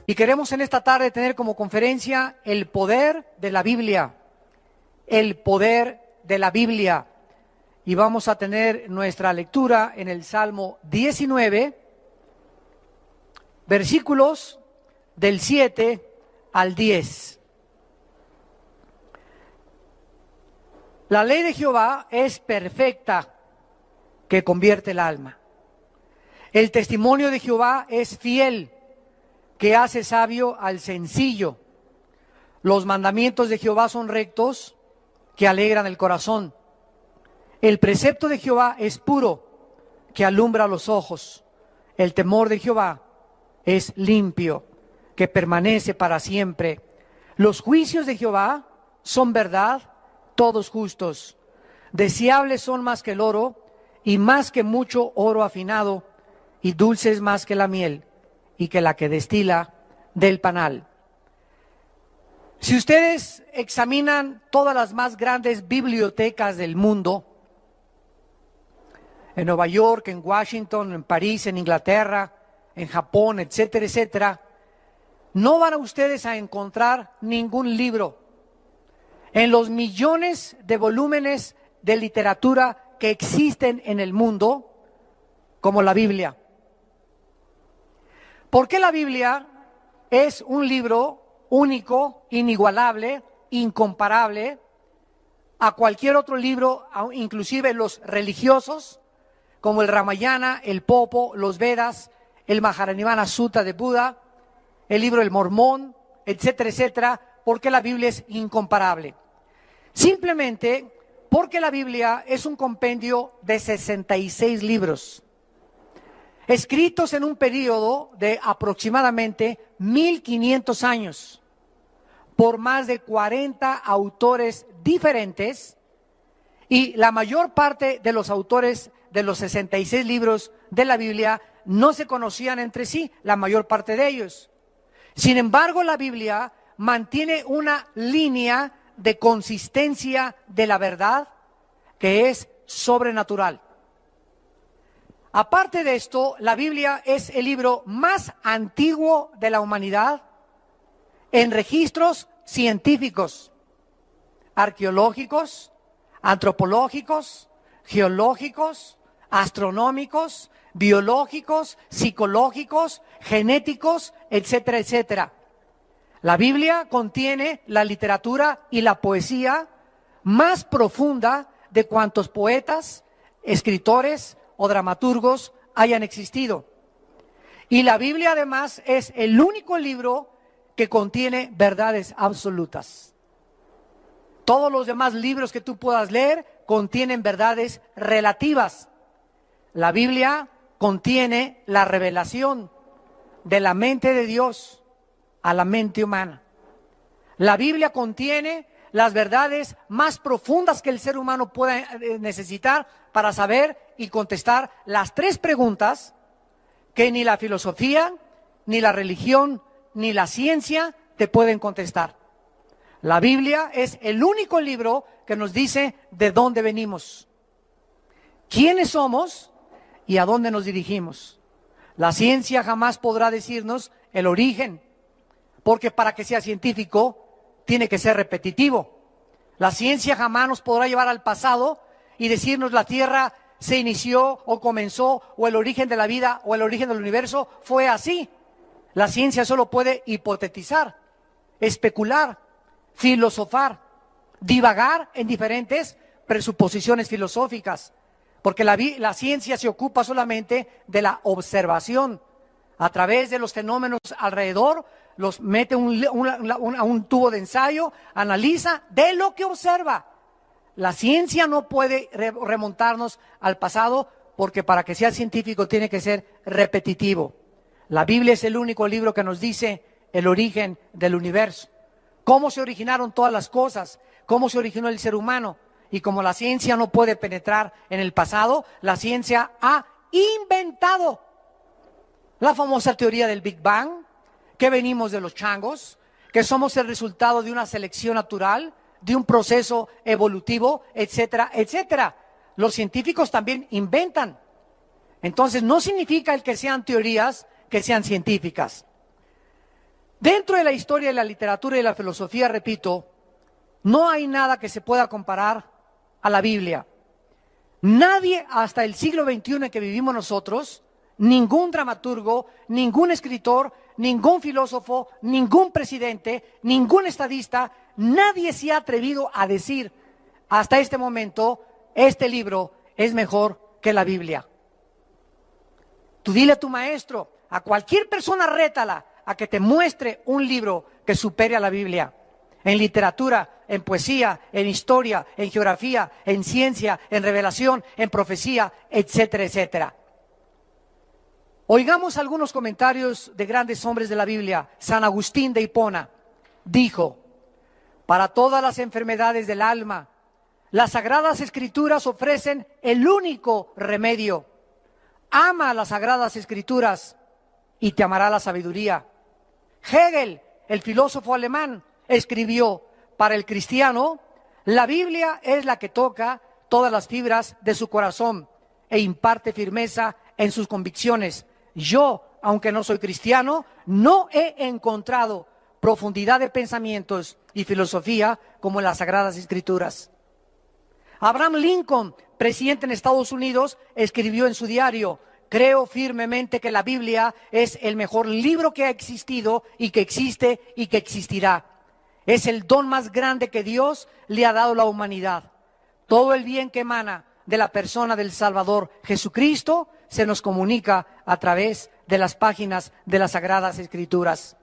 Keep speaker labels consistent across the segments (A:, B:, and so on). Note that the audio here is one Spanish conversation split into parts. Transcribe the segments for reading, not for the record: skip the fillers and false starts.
A: Y queremos en esta tarde tener como conferencia el poder de la Biblia, el poder de la Biblia. Y vamos a tener nuestra lectura en el Salmo 19, versículos del 7 al 10. La ley de Jehová es perfecta, que convierte el alma. El testimonio de Jehová es fiel, que hace sabio al sencillo. Los mandamientos de Jehová son rectos, que alegran el corazón. El precepto de Jehová es puro, que alumbra los ojos. El temor de Jehová es limpio, que permanece para siempre. Los juicios de Jehová son verdad, todos justos. Deseables son más que el oro, y más que mucho oro afinado, y dulces más que la miel, y que la que destila del panal. Si ustedes examinan todas las más grandes bibliotecas del mundo, en Nueva York, en Washington, en París, en Inglaterra, en Japón, etcétera, etcétera, no van a ustedes a encontrar ningún libro en los millones de volúmenes de literatura que existen en el mundo como la Biblia. Porque la Biblia es un libro único, inigualable, incomparable a cualquier otro libro, inclusive los religiosos, como el Ramayana, el Popo, los Vedas, el Mahajanivana Sutta de Buda, el libro del Mormón, etcétera, etcétera, porque la Biblia es incomparable. Simplemente porque la Biblia es un compendio de 66 libros, escritos en un periodo de aproximadamente 1500 años, por más de 40 autores diferentes, y la mayor parte de los autores de los 66 libros de la Biblia no se conocían entre sí, la mayor parte de ellos. Sin embargo, la Biblia mantiene una línea de consistencia de la verdad que es sobrenatural. Aparte de esto, la Biblia es el libro más antiguo de la humanidad en registros científicos, arqueológicos, antropológicos, geológicos, astronómicos, biológicos, psicológicos, genéticos, etcétera, etcétera. La Biblia contiene la literatura y la poesía más profunda de cuantos poetas, escritores o dramaturgos hayan existido. Y la Biblia además es el único libro que contiene verdades absolutas. Todos los demás libros que tú puedas leer contienen verdades relativas. La Biblia contiene la revelación de la mente de Dios a la mente humana. La Biblia contiene las verdades más profundas que el ser humano pueda necesitar para saber y contestar las tres preguntas que ni la filosofía, ni la religión, ni la ciencia te pueden contestar. La Biblia es el único libro que nos dice de dónde venimos, quiénes somos y a dónde nos dirigimos. La ciencia jamás podrá decirnos el origen, porque para que sea científico tiene que ser repetitivo. La ciencia jamás nos podrá llevar al pasado y decirnos la Tierra se inició o comenzó, o el origen de la vida o el origen del universo fue así. La ciencia solo puede hipotetizar, especular, filosofar, divagar en diferentes presuposiciones filosóficas, porque la ciencia se ocupa solamente de la observación. A través de los fenómenos alrededor, los mete a un tubo de ensayo, analiza de lo que observa. La ciencia no puede remontarnos al pasado, porque para que sea científico tiene que ser repetitivo. La Biblia es el único libro que nos dice el origen del universo, cómo se originaron todas las cosas, cómo se originó el ser humano. Y como la ciencia no puede penetrar en el pasado, la ciencia ha inventado la famosa teoría del Big Bang, que venimos de los changos, que somos el resultado de una selección natural, de un proceso evolutivo, etcétera, etcétera. Los científicos también inventan. Entonces, no significa el que sean teorías que sean científicas. Dentro de la historia de la literatura y la filosofía, repito, no hay nada que se pueda comparar a la Biblia. Nadie hasta el siglo XXI en que vivimos nosotros, ningún dramaturgo, ningún escritor, ningún filósofo, ningún presidente, ningún estadista, nadie se ha atrevido a decir hasta este momento, este libro es mejor que la Biblia. Tú dile a tu maestro, a cualquier persona rétala a que te muestre un libro que supere a la Biblia. En literatura, en poesía, en historia, en geografía, en ciencia, en revelación, en profecía, etcétera, etcétera. Oigamos algunos comentarios de grandes hombres de la Biblia. San Agustín de Hipona dijo: para todas las enfermedades del alma, las Sagradas Escrituras ofrecen el único remedio. Ama las Sagradas Escrituras y te amará la sabiduría. Hegel, el filósofo alemán, escribió: para el cristiano, la Biblia es la que toca todas las fibras de su corazón e imparte firmeza en sus convicciones. Yo, aunque no soy cristiano, no he encontrado profundidad de pensamientos y filosofía como en las Sagradas Escrituras. Abraham Lincoln, presidente en Estados Unidos, escribió en su diario: creo firmemente que la Biblia es el mejor libro que ha existido y que existe y que existirá. Es el don más grande que Dios le ha dado a la humanidad. Todo el bien que emana de la persona del Salvador Jesucristo se nos comunica a través de las páginas de las Sagradas Escrituras.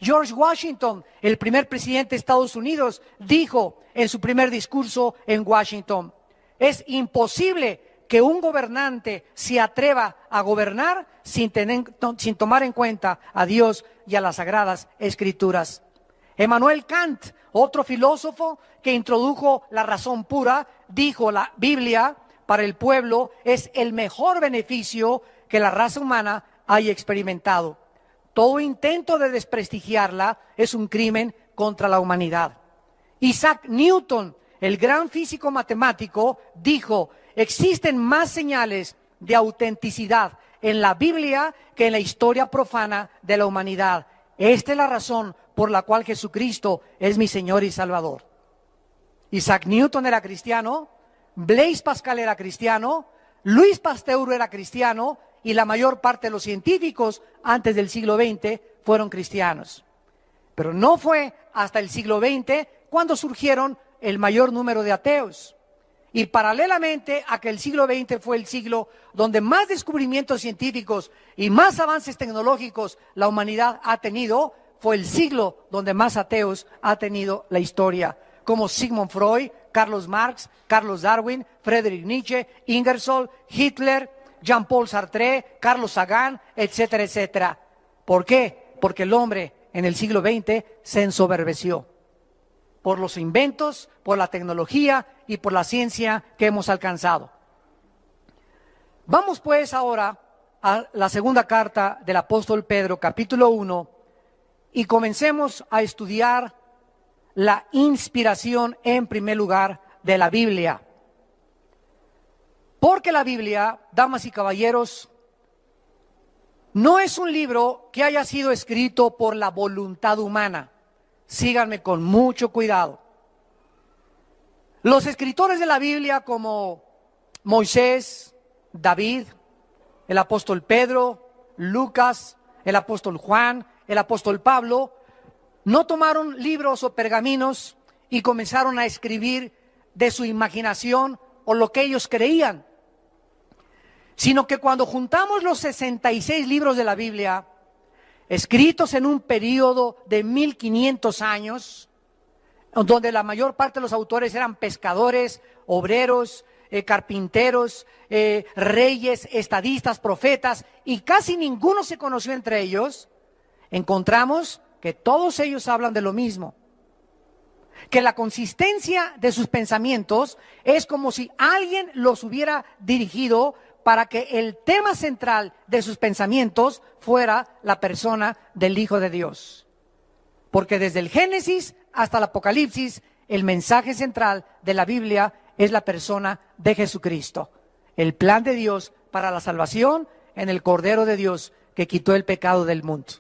A: George Washington, el primer presidente de Estados Unidos, dijo en su primer discurso en Washington: es imposible que un gobernante se atreva a gobernar sin tomar en cuenta a Dios y a las Sagradas Escrituras. Immanuel Kant, otro filósofo que introdujo la razón pura, dijo: la Biblia para el pueblo es el mejor beneficio que la raza humana haya experimentado. Todo intento de desprestigiarla es un crimen contra la humanidad. Isaac Newton, el gran físico matemático, dijo: existen más señales de autenticidad en la Biblia que en la historia profana de la humanidad. Esta es la razón por la cual Jesucristo es mi Señor y Salvador. Isaac Newton era cristiano, Blaise Pascal era cristiano, Luis Pasteur era cristiano y la mayor parte de los científicos antes del siglo XX fueron cristianos. Pero no fue hasta el siglo XX cuando surgieron el mayor número de ateos. Y paralelamente a que el siglo XX fue el siglo donde más descubrimientos científicos y más avances tecnológicos la humanidad ha tenido, fue el siglo donde más ateos ha tenido la historia, como Sigmund Freud, Carlos Marx, Carlos Darwin, Friedrich Nietzsche, Ingersoll, Hitler, Jean-Paul Sartre, Carlos Sagan, etcétera, etcétera. ¿Por qué? Porque el hombre en el siglo XX se ensoberbeció por los inventos, por la tecnología y por la ciencia que hemos alcanzado. Vamos pues ahora a la segunda carta del apóstol Pedro, capítulo 1, y comencemos a estudiar la inspiración en primer lugar de la Biblia. Porque la Biblia, damas y caballeros, no es un libro que haya sido escrito por la voluntad humana. Síganme con mucho cuidado. Los escritores de la Biblia como Moisés, David, el apóstol Pedro, Lucas, el apóstol Juan, el apóstol Pablo, no tomaron libros o pergaminos y comenzaron a escribir de su imaginación o lo que ellos creían, sino que cuando juntamos los 66 libros de la Biblia, escritos en un periodo de 1500 años, donde la mayor parte de los autores eran pescadores, obreros, carpinteros, reyes, estadistas, profetas, y casi ninguno se conoció entre ellos, encontramos que todos ellos hablan de lo mismo, que la consistencia de sus pensamientos es como si alguien los hubiera dirigido para que el tema central de sus pensamientos fuera la persona del Hijo de Dios. Porque desde el Génesis hasta el Apocalipsis, el mensaje central de la Biblia es la persona de Jesucristo, el plan de Dios para la salvación en el Cordero de Dios que quitó el pecado del mundo.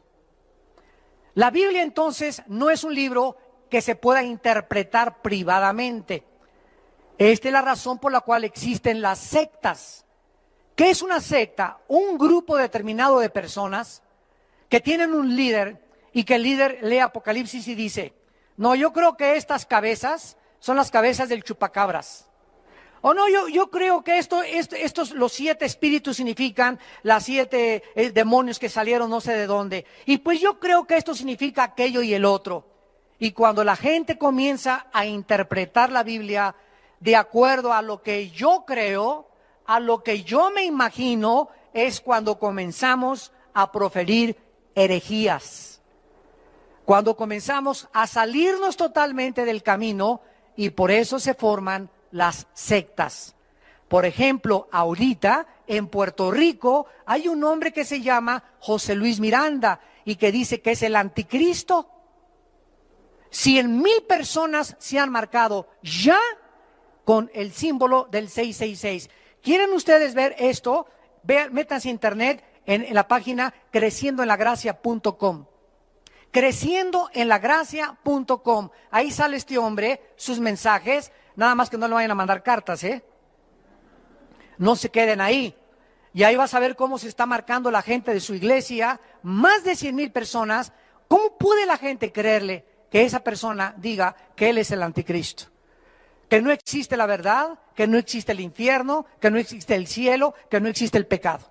A: La Biblia entonces no es un libro que se pueda interpretar privadamente. Esta es la razón por la cual existen las sectas. ¿Qué es una secta? Un grupo determinado de personas que tienen un líder y que el líder lee Apocalipsis y dice, no, yo creo que estas cabezas son las cabezas del chupacabras. O no, yo creo que estos, los 7 espíritus significan las 7 demonios que salieron no sé de dónde. Y pues yo creo que esto significa aquello y el otro. Y cuando la gente comienza a interpretar la Biblia de acuerdo a lo que yo creo, a lo que yo me imagino, es cuando comenzamos a proferir herejías. Cuando comenzamos a salirnos totalmente del camino y por eso se forman las sectas. Por ejemplo, ahorita en Puerto Rico hay un hombre que se llama José Luis Miranda y que dice que es el anticristo. 100,000 personas se han marcado ya con el símbolo del 666. ¿Quieren ustedes ver esto? Métanse a internet en la página creciendoenlagracia.com. Creciendoenlagracia.com. Ahí sale este hombre, sus mensajes. Nada más que no le vayan a mandar cartas, No se queden ahí. Y ahí vas a ver cómo se está marcando la gente de su iglesia. Más de 100,000 personas. ¿Cómo puede la gente creerle que esa persona diga que él es el anticristo? Que no existe la verdad, que no existe el infierno, que no existe el cielo, que no existe el pecado.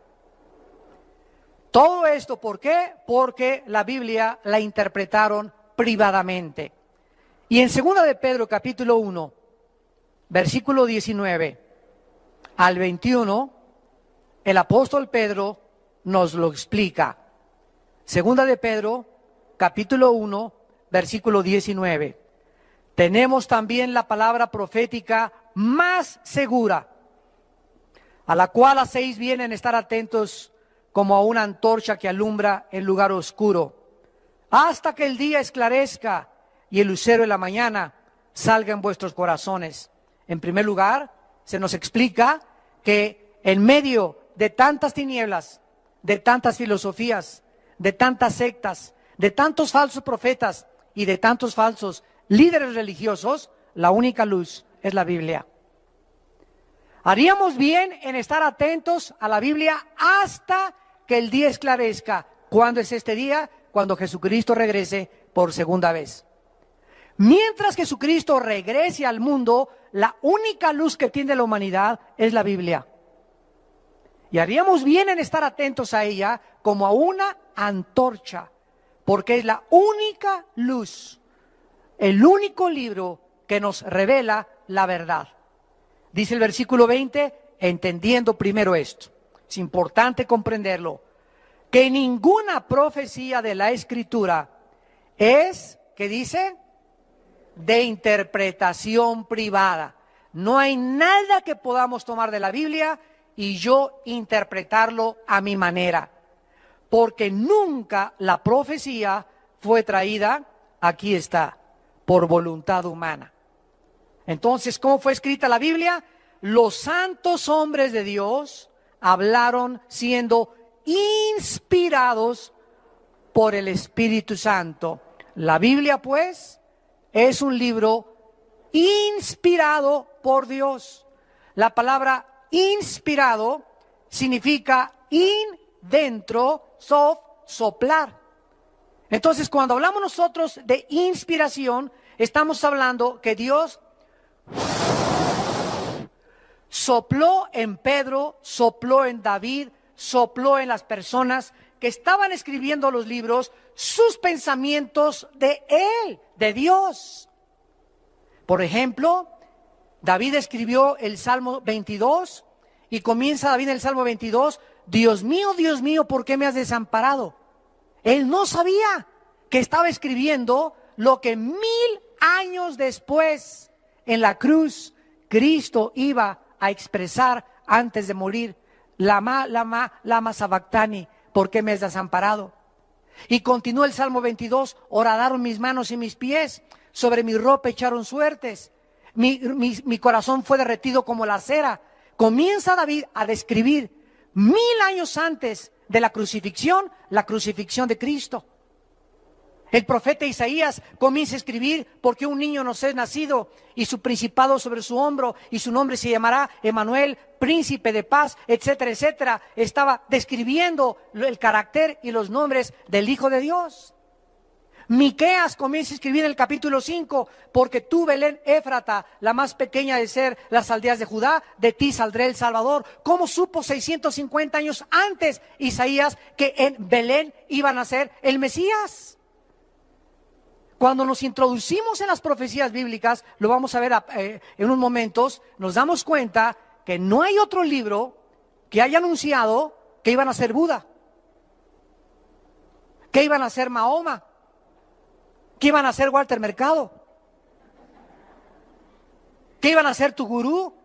A: Todo esto, ¿por qué? Porque la Biblia la interpretaron privadamente. Y en 2 de Pedro capítulo 1, versículo 19 al 21, el apóstol Pedro nos lo explica. 2 de Pedro capítulo 1, versículo 19. Tenemos también la palabra profética más segura, a la cual hacéis bien en estar atentos como a una antorcha que alumbra en lugar oscuro, hasta que el día esclarezca y el lucero de la mañana salga en vuestros corazones. En primer lugar, se nos explica que en medio de tantas tinieblas, de tantas filosofías, de tantas sectas, de tantos falsos profetas y de tantos falsos líderes religiosos, la única luz es la Biblia. Haríamos bien en estar atentos a la Biblia hasta que el día esclarezca. ¿Cuándo es este día? Cuando Jesucristo regrese por segunda vez. Mientras Jesucristo regrese al mundo, la única luz que tiene la humanidad es la Biblia. Y haríamos bien en estar atentos a ella como a una antorcha, porque es la única luz, el único libro que nos revela la verdad. Dice el versículo 20, entendiendo primero esto. Es importante comprenderlo, que ninguna profecía de la Escritura es, ¿qué dice? De interpretación privada. No hay nada que podamos tomar de la Biblia y yo interpretarlo a mi manera, porque nunca la profecía fue traída, aquí está, por voluntad humana. Entonces, ¿cómo fue escrita la Biblia? Los santos hombres de Dios hablaron siendo inspirados por el Espíritu Santo. La Biblia, pues, es un libro inspirado por Dios. La palabra inspirado significa dentro, soplar. Entonces, cuando hablamos nosotros de inspiración, estamos hablando que Dios sopló en Pedro, sopló en David, sopló en las personas que estaban escribiendo los libros, sus pensamientos de Él, de Dios. Por ejemplo, David escribió el Salmo 22 y comienza David en el Salmo 22, Dios mío, ¿por qué me has desamparado? Él no sabía que estaba escribiendo lo que 1000 años después en la cruz Cristo iba a expresar antes de morir. Lama sabactani, ¿por qué me has desamparado? Y continúa el Salmo 22, horadaron mis manos y mis pies, sobre mi ropa echaron suertes, mi corazón fue derretido como la cera. Comienza David a describir 1000 años antes de la crucifixión de Cristo. El profeta Isaías comienza a escribir: porque un niño nos es nacido y su principado sobre su hombro y su nombre se llamará Emmanuel, príncipe de paz, etcétera, etcétera. Estaba describiendo el carácter y los nombres del Hijo de Dios. Miqueas comienza a escribir en el capítulo 5: porque tú, Belén Éfrata, la más pequeña de ser las aldeas de Judá, de ti saldrá el Salvador. ¿Cómo supo 650 años antes Isaías que en Belén iba a nacer el Mesías? Cuando nos introducimos en las profecías bíblicas, lo vamos a ver en unos momentos, nos damos cuenta que no hay otro libro que haya anunciado que iban a ser Buda, que iban a ser Mahoma, que iban a ser Walter Mercado, que iban a ser tu gurú,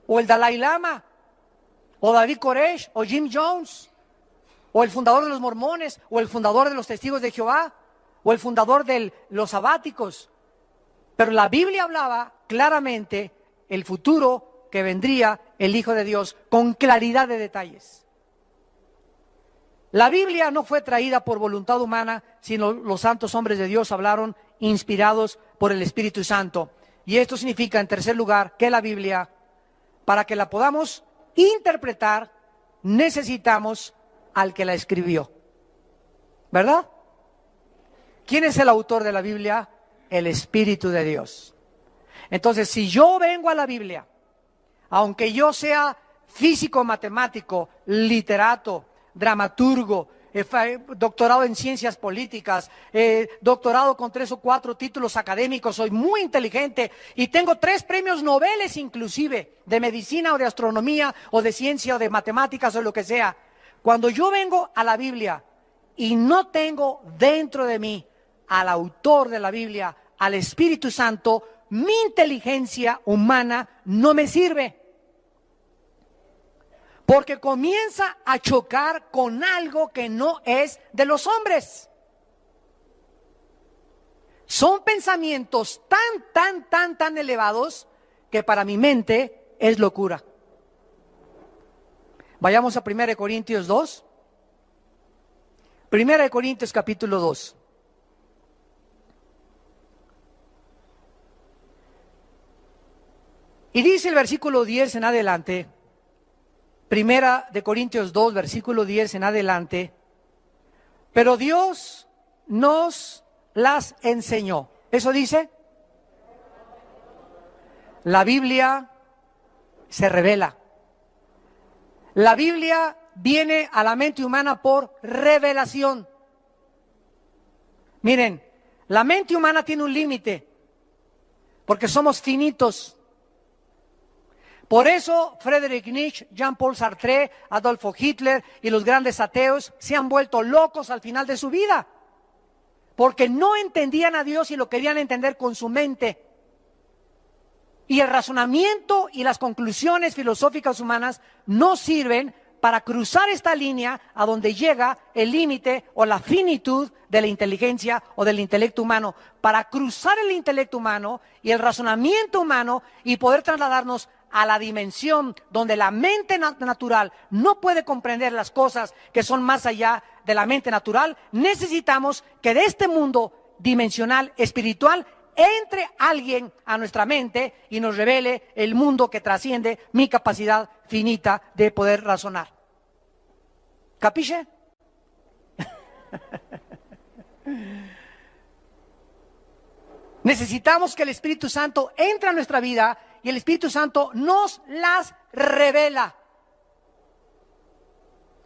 A: o el Dalai Lama, o David Koresh, o Jim Jones, o el fundador de los mormones, o el fundador de los testigos de Jehová, o el fundador de los sabáticos. Pero la Biblia hablaba claramente el futuro que vendría el Hijo de Dios, con claridad de detalles. La Biblia no fue traída por voluntad humana, sino los santos hombres de Dios hablaron inspirados por el Espíritu Santo. Y esto significa, en tercer lugar, que la Biblia, para que la podamos interpretar, necesitamos al que la escribió. ¿Verdad? ¿Quién es el autor de la Biblia? El Espíritu de Dios. Entonces, si yo vengo a la Biblia, aunque yo sea físico, matemático, literato, dramaturgo, doctorado en ciencias políticas, doctorado con 3 o 4 títulos académicos, soy muy inteligente y tengo 3 premios Nobel inclusive, de medicina o de astronomía o de ciencia o de matemáticas o lo que sea. Cuando yo vengo a la Biblia y no tengo dentro de mí al autor de la Biblia, al Espíritu Santo, mi inteligencia humana no me sirve. Porque comienza a chocar con algo que no es de los hombres. Son pensamientos tan elevados que para mi mente es locura. Vayamos a 1 Corintios 2. 1 Corintios capítulo 2. Y dice el versículo 10 en adelante, 1 Corintios 2, versículo 10 en adelante: pero Dios nos las enseñó. ¿Eso dice? La Biblia se revela. La Biblia viene a la mente humana por revelación. Miren, la mente humana tiene un límite, porque somos finitos. Por eso Friedrich Nietzsche, Jean-Paul Sartre, Adolfo Hitler y los grandes ateos se han vuelto locos al final de su vida, porque no entendían a Dios y lo querían entender con su mente. Y el razonamiento y las conclusiones filosóficas humanas no sirven para cruzar esta línea a donde llega el límite o la finitud de la inteligencia o del intelecto humano. Para cruzar el intelecto humano y el razonamiento humano y poder trasladarnos a la dimensión donde la mente natural no puede comprender las cosas que son más allá de la mente natural, necesitamos que de este mundo dimensional espiritual entre alguien a nuestra mente y nos revele el mundo que trasciende mi capacidad finita de poder razonar. ¿Capisce? Necesitamos que el Espíritu Santo entre a nuestra vida y el Espíritu Santo nos las revela.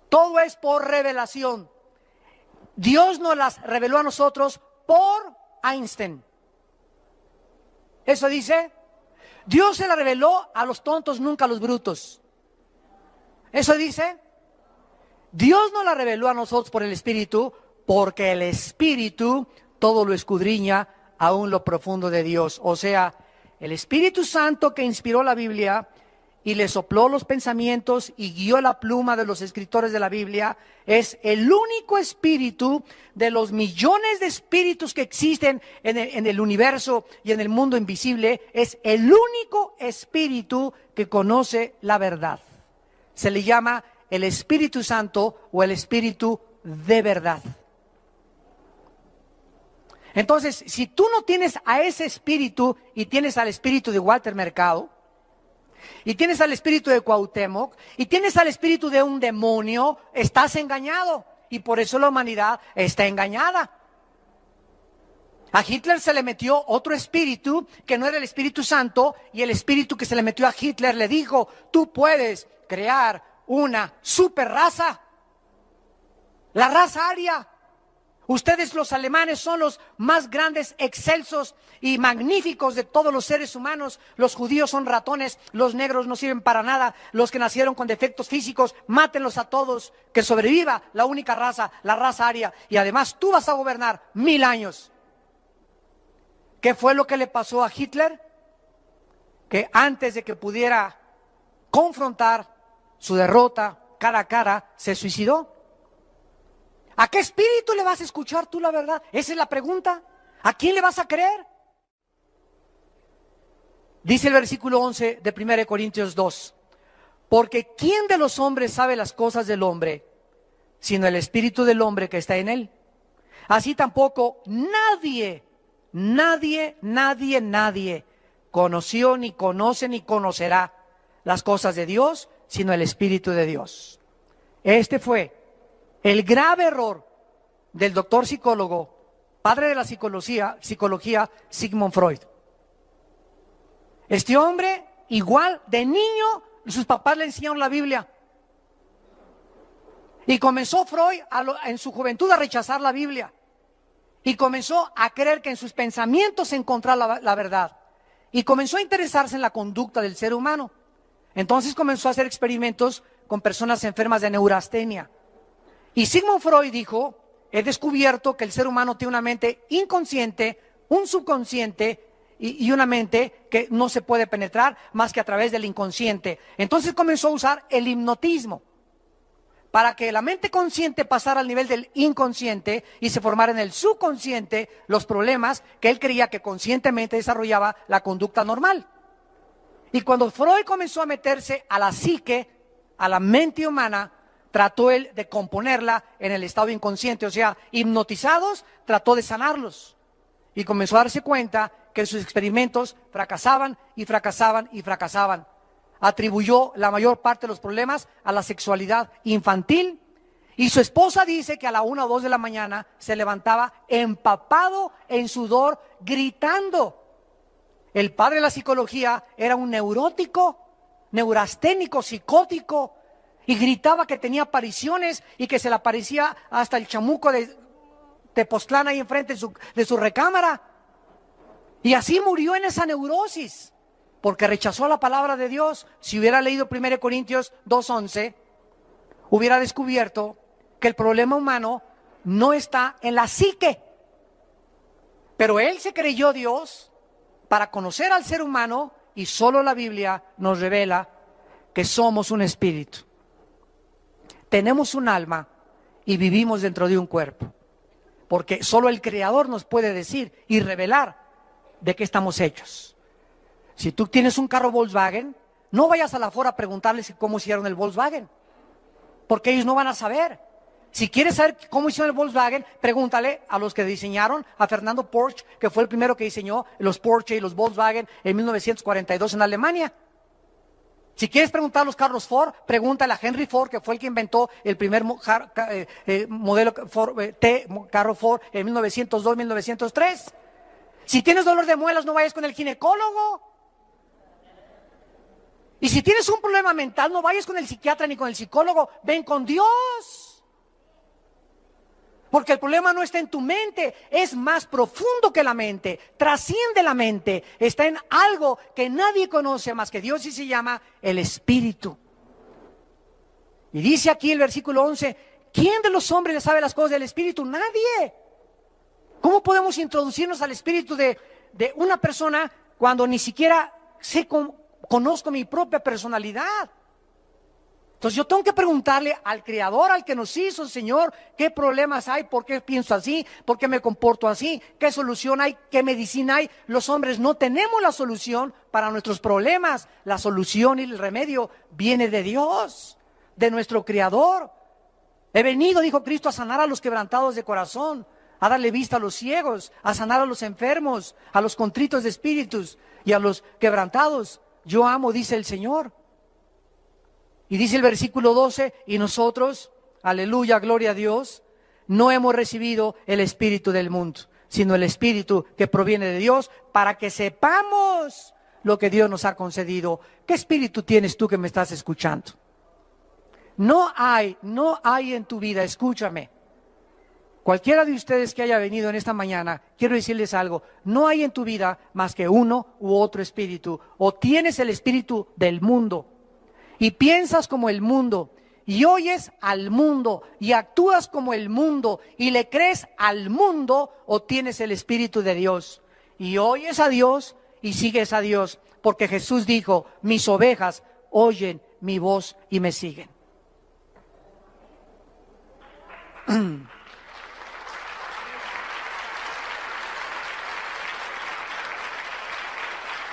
A: Todo es por revelación. Dios nos las reveló a nosotros por Einstein. ¿Eso dice? Dios se la reveló a los tontos, nunca a los brutos. ¿Eso dice? Dios nos la reveló a nosotros por el Espíritu, porque el Espíritu todo lo escudriña, aún lo profundo de Dios. O sea, el Espíritu Santo que inspiró la Biblia y le sopló los pensamientos y guió la pluma de los escritores de la Biblia, es el único espíritu de los millones de espíritus que existen en el universo y en el mundo invisible, es el único espíritu que conoce la verdad. Se le llama el Espíritu Santo o el Espíritu de verdad. Entonces, si tú no tienes a ese espíritu y tienes al espíritu de Walter Mercado, y tienes al espíritu de Cuauhtémoc, y tienes al espíritu de un demonio, estás engañado. Y por eso la humanidad está engañada. A Hitler se le metió otro espíritu que no era el Espíritu Santo, y el espíritu que se le metió a Hitler le dijo: tú puedes crear una super raza, la raza aria. Ustedes los alemanes son los más grandes, excelsos y magníficos de todos los seres humanos. Los judíos son ratones, los negros no sirven para nada, los que nacieron con defectos físicos, mátenlos a todos, que sobreviva la única raza, la raza aria. Y además tú vas a gobernar 1000 años. ¿Qué fue lo que le pasó a Hitler? Que antes de que pudiera confrontar su derrota cara a cara, se suicidó. ¿A qué espíritu le vas a escuchar tú la verdad? Esa es la pregunta. ¿A quién le vas a creer? Dice el versículo 11 de 1 Corintios 2. Porque ¿quién de los hombres sabe las cosas del hombre, sino el espíritu del hombre que está en él? Así tampoco nadie conoció, ni conoce, ni conocerá las cosas de Dios, sino el Espíritu de Dios. Este fue el grave error del doctor psicólogo, padre de la psicología, Sigmund Freud. Este hombre, igual de niño, sus papás le enseñaron la Biblia. Y comenzó Freud en su juventud a rechazar la Biblia. Y comenzó a creer que en sus pensamientos se encontraba la verdad. Y comenzó a interesarse en la conducta del ser humano. Entonces comenzó a hacer experimentos con personas enfermas de neurastenia. Y Sigmund Freud dijo: he descubierto que el ser humano tiene una mente inconsciente, un subconsciente y una mente que no se puede penetrar más que a través del inconsciente. Entonces comenzó a usar el hipnotismo para que la mente consciente pasara al nivel del inconsciente y se formara en el subconsciente los problemas que él creía que conscientemente desarrollaba la conducta normal. Y cuando Freud comenzó a meterse a la psique, a la mente humana, trató él de componerla en el estado inconsciente, o sea, hipnotizados, trató de sanarlos. Y comenzó a darse cuenta que sus experimentos fracasaban y fracasaban y fracasaban. Atribuyó la mayor parte de los problemas a la sexualidad infantil, y su esposa dice que a la 1 o 2 de la mañana se levantaba empapado en sudor, gritando. El padre de la psicología era un neurótico, neurasténico, psicótico, y gritaba que tenía apariciones y que se le aparecía hasta el chamuco de Tepoztlán ahí enfrente de su recámara. Y así murió en esa neurosis, porque rechazó la palabra de Dios. Si hubiera leído 1 Corintios 2:11, hubiera descubierto que el problema humano no está en la psique. Pero él se creyó Dios para conocer al ser humano, y solo la Biblia nos revela que somos un espíritu. Tenemos un alma y vivimos dentro de un cuerpo, porque solo el Creador nos puede decir y revelar de qué estamos hechos. Si tú tienes un carro Volkswagen, no vayas a la Ford a preguntarles cómo hicieron el Volkswagen, porque ellos no van a saber. Si quieres saber cómo hicieron el Volkswagen, pregúntale a los que diseñaron, a Fernando Porsche, que fue el primero que diseñó los Porsche y los Volkswagen en 1942 en Alemania. Si quieres preguntar a los carros Ford, pregúntale a Henry Ford, que fue el que inventó el primer modelo carro Ford en 1902-1903. Si tienes dolor de muelas, no vayas con el ginecólogo. Y si tienes un problema mental, no vayas con el psiquiatra ni con el psicólogo, ven con Dios. Porque el problema no está en tu mente, es más profundo que la mente, trasciende la mente, está en algo que nadie conoce más que Dios, y se llama el Espíritu. Y dice aquí el versículo 11, ¿quién de los hombres le sabe las cosas del Espíritu? Nadie. ¿Cómo podemos introducirnos al Espíritu de una persona cuando ni siquiera conozco mi propia personalidad? Entonces yo tengo que preguntarle al Creador, al que nos hizo, Señor, ¿qué problemas hay? ¿Por qué pienso así? ¿Por qué me comporto así? ¿Qué solución hay? ¿Qué medicina hay? Los hombres no tenemos la solución para nuestros problemas. La solución y el remedio viene de Dios, de nuestro Creador. He venido, dijo Cristo, a sanar a los quebrantados de corazón, a darle vista a los ciegos, a sanar a los enfermos, a los contritos de espíritus y a los quebrantados. Yo amo, dice el Señor. Y dice el versículo 12, y nosotros, aleluya, gloria a Dios, no hemos recibido el espíritu del mundo, sino el espíritu que proviene de Dios, para que sepamos lo que Dios nos ha concedido. ¿Qué espíritu tienes tú que me estás escuchando? No hay en tu vida, escúchame. Cualquiera de ustedes que haya venido en esta mañana, quiero decirles algo, no hay en tu vida más que uno u otro espíritu. O tienes el espíritu del mundo y piensas como el mundo y oyes al mundo y actúas como el mundo y le crees al mundo, o tienes el espíritu de Dios y oyes a Dios y sigues a Dios, porque Jesús dijo, mis ovejas oyen mi voz y me siguen.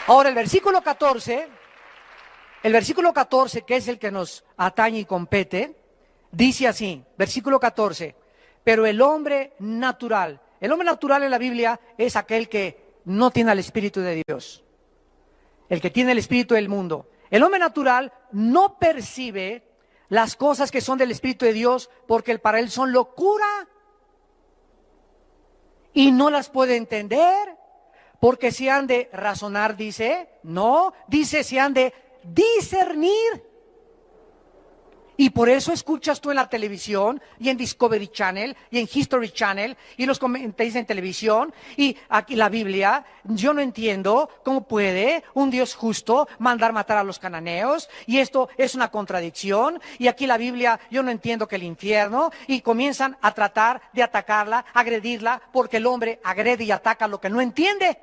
A: Ahora el versículo 14, que es el que nos atañe y compete, dice así, versículo 14, pero el hombre natural en la Biblia es aquel que no tiene el Espíritu de Dios, el que tiene el espíritu del mundo. El hombre natural no percibe las cosas que son del Espíritu de Dios, porque para él son locura y no las puede entender, porque se han de razonar, dice, no, dice se han de discernir. Y por eso escuchas tú en la televisión y en Discovery Channel y en History Channel y los comentaristas en televisión y aquí la Biblia. Yo no entiendo cómo puede un Dios justo mandar matar a los cananeos, y esto es una contradicción, y aquí la Biblia yo no entiendo que el infierno, y comienzan a tratar de atacarla, agredirla, porque el hombre agrede y ataca lo que no entiende.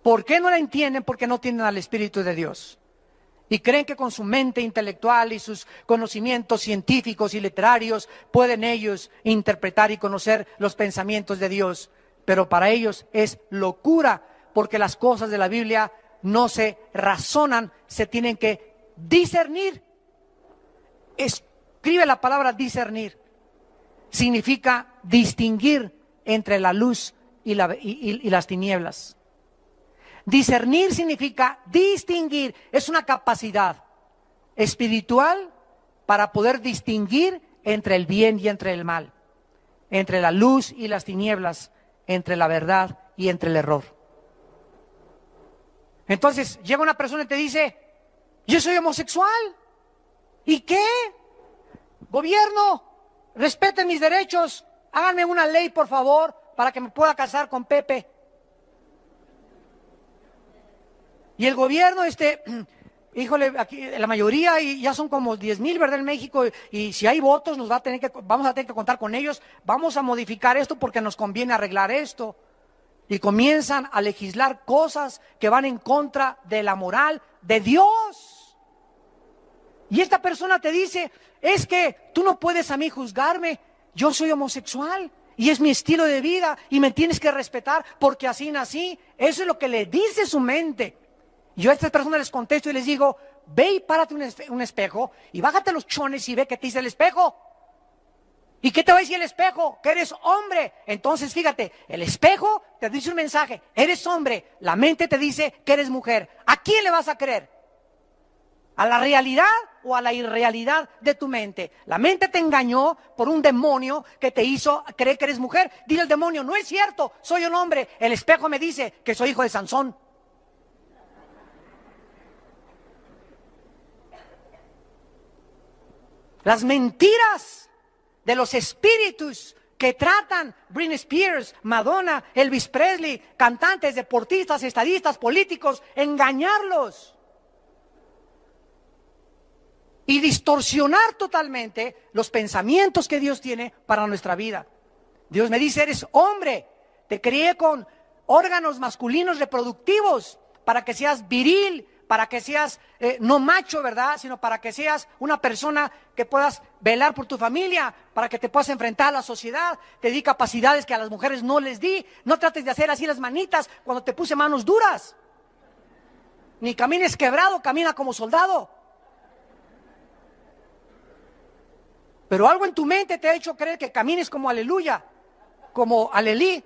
A: ¿Por qué no la entienden? Porque no tienen al Espíritu de Dios. Y creen que con su mente intelectual y sus conocimientos científicos y literarios pueden ellos interpretar y conocer los pensamientos de Dios. Pero para ellos es locura, porque las cosas de la Biblia no se razonan, se tienen que discernir. Escribe la palabra discernir. Significa distinguir entre la luz y las tinieblas. Discernir significa distinguir, es una capacidad espiritual para poder distinguir entre el bien y entre el mal, entre la luz y las tinieblas, entre la verdad y entre el error. Entonces llega una persona y te dice, yo soy homosexual. ¿Y qué? Gobierno, respeten mis derechos, háganme una ley por favor para que me pueda casar con Pepe. Y el gobierno, híjole, aquí la mayoría, y ya son como 10,000, ¿verdad? En México, y si hay votos, vamos a tener que contar con ellos, vamos a modificar esto porque nos conviene arreglar esto. Y comienzan a legislar cosas que van en contra de la moral de Dios. Y esta persona te dice, es que tú no puedes a mí juzgarme, yo soy homosexual. Y es mi estilo de vida y me tienes que respetar porque así nací. Eso es lo que le dice su mente. Yo a estas personas les contesto y les digo, ve y párate un espejo y bájate los chones y ve qué te dice el espejo. ¿Y qué te va a decir el espejo? Que eres hombre. Entonces fíjate, el espejo te dice un mensaje, eres hombre. La mente te dice que eres mujer. ¿A quién le vas a creer? ¿A la realidad o a la irrealidad de tu mente? La mente te engañó por un demonio que te hizo creer que eres mujer. Dile al demonio, no es cierto, soy un hombre. El espejo me dice que soy hijo de Sansón. Las mentiras de los espíritus que tratan Britney Spears, Madonna, Elvis Presley, cantantes, deportistas, estadistas, políticos, engañarlos y distorsionar totalmente los pensamientos que Dios tiene para nuestra vida. Dios me dice, eres hombre, te crié con órganos masculinos reproductivos para que seas viril, para que seas no macho, ¿verdad? Sino para que seas una persona que puedas velar por tu familia, para que te puedas enfrentar a la sociedad. Te di capacidades que a las mujeres no les di. No trates de hacer así las manitas cuando te puse manos duras. Ni camines quebrado, camina como soldado. Pero algo en tu mente te ha hecho creer que camines como aleluya, como alelí,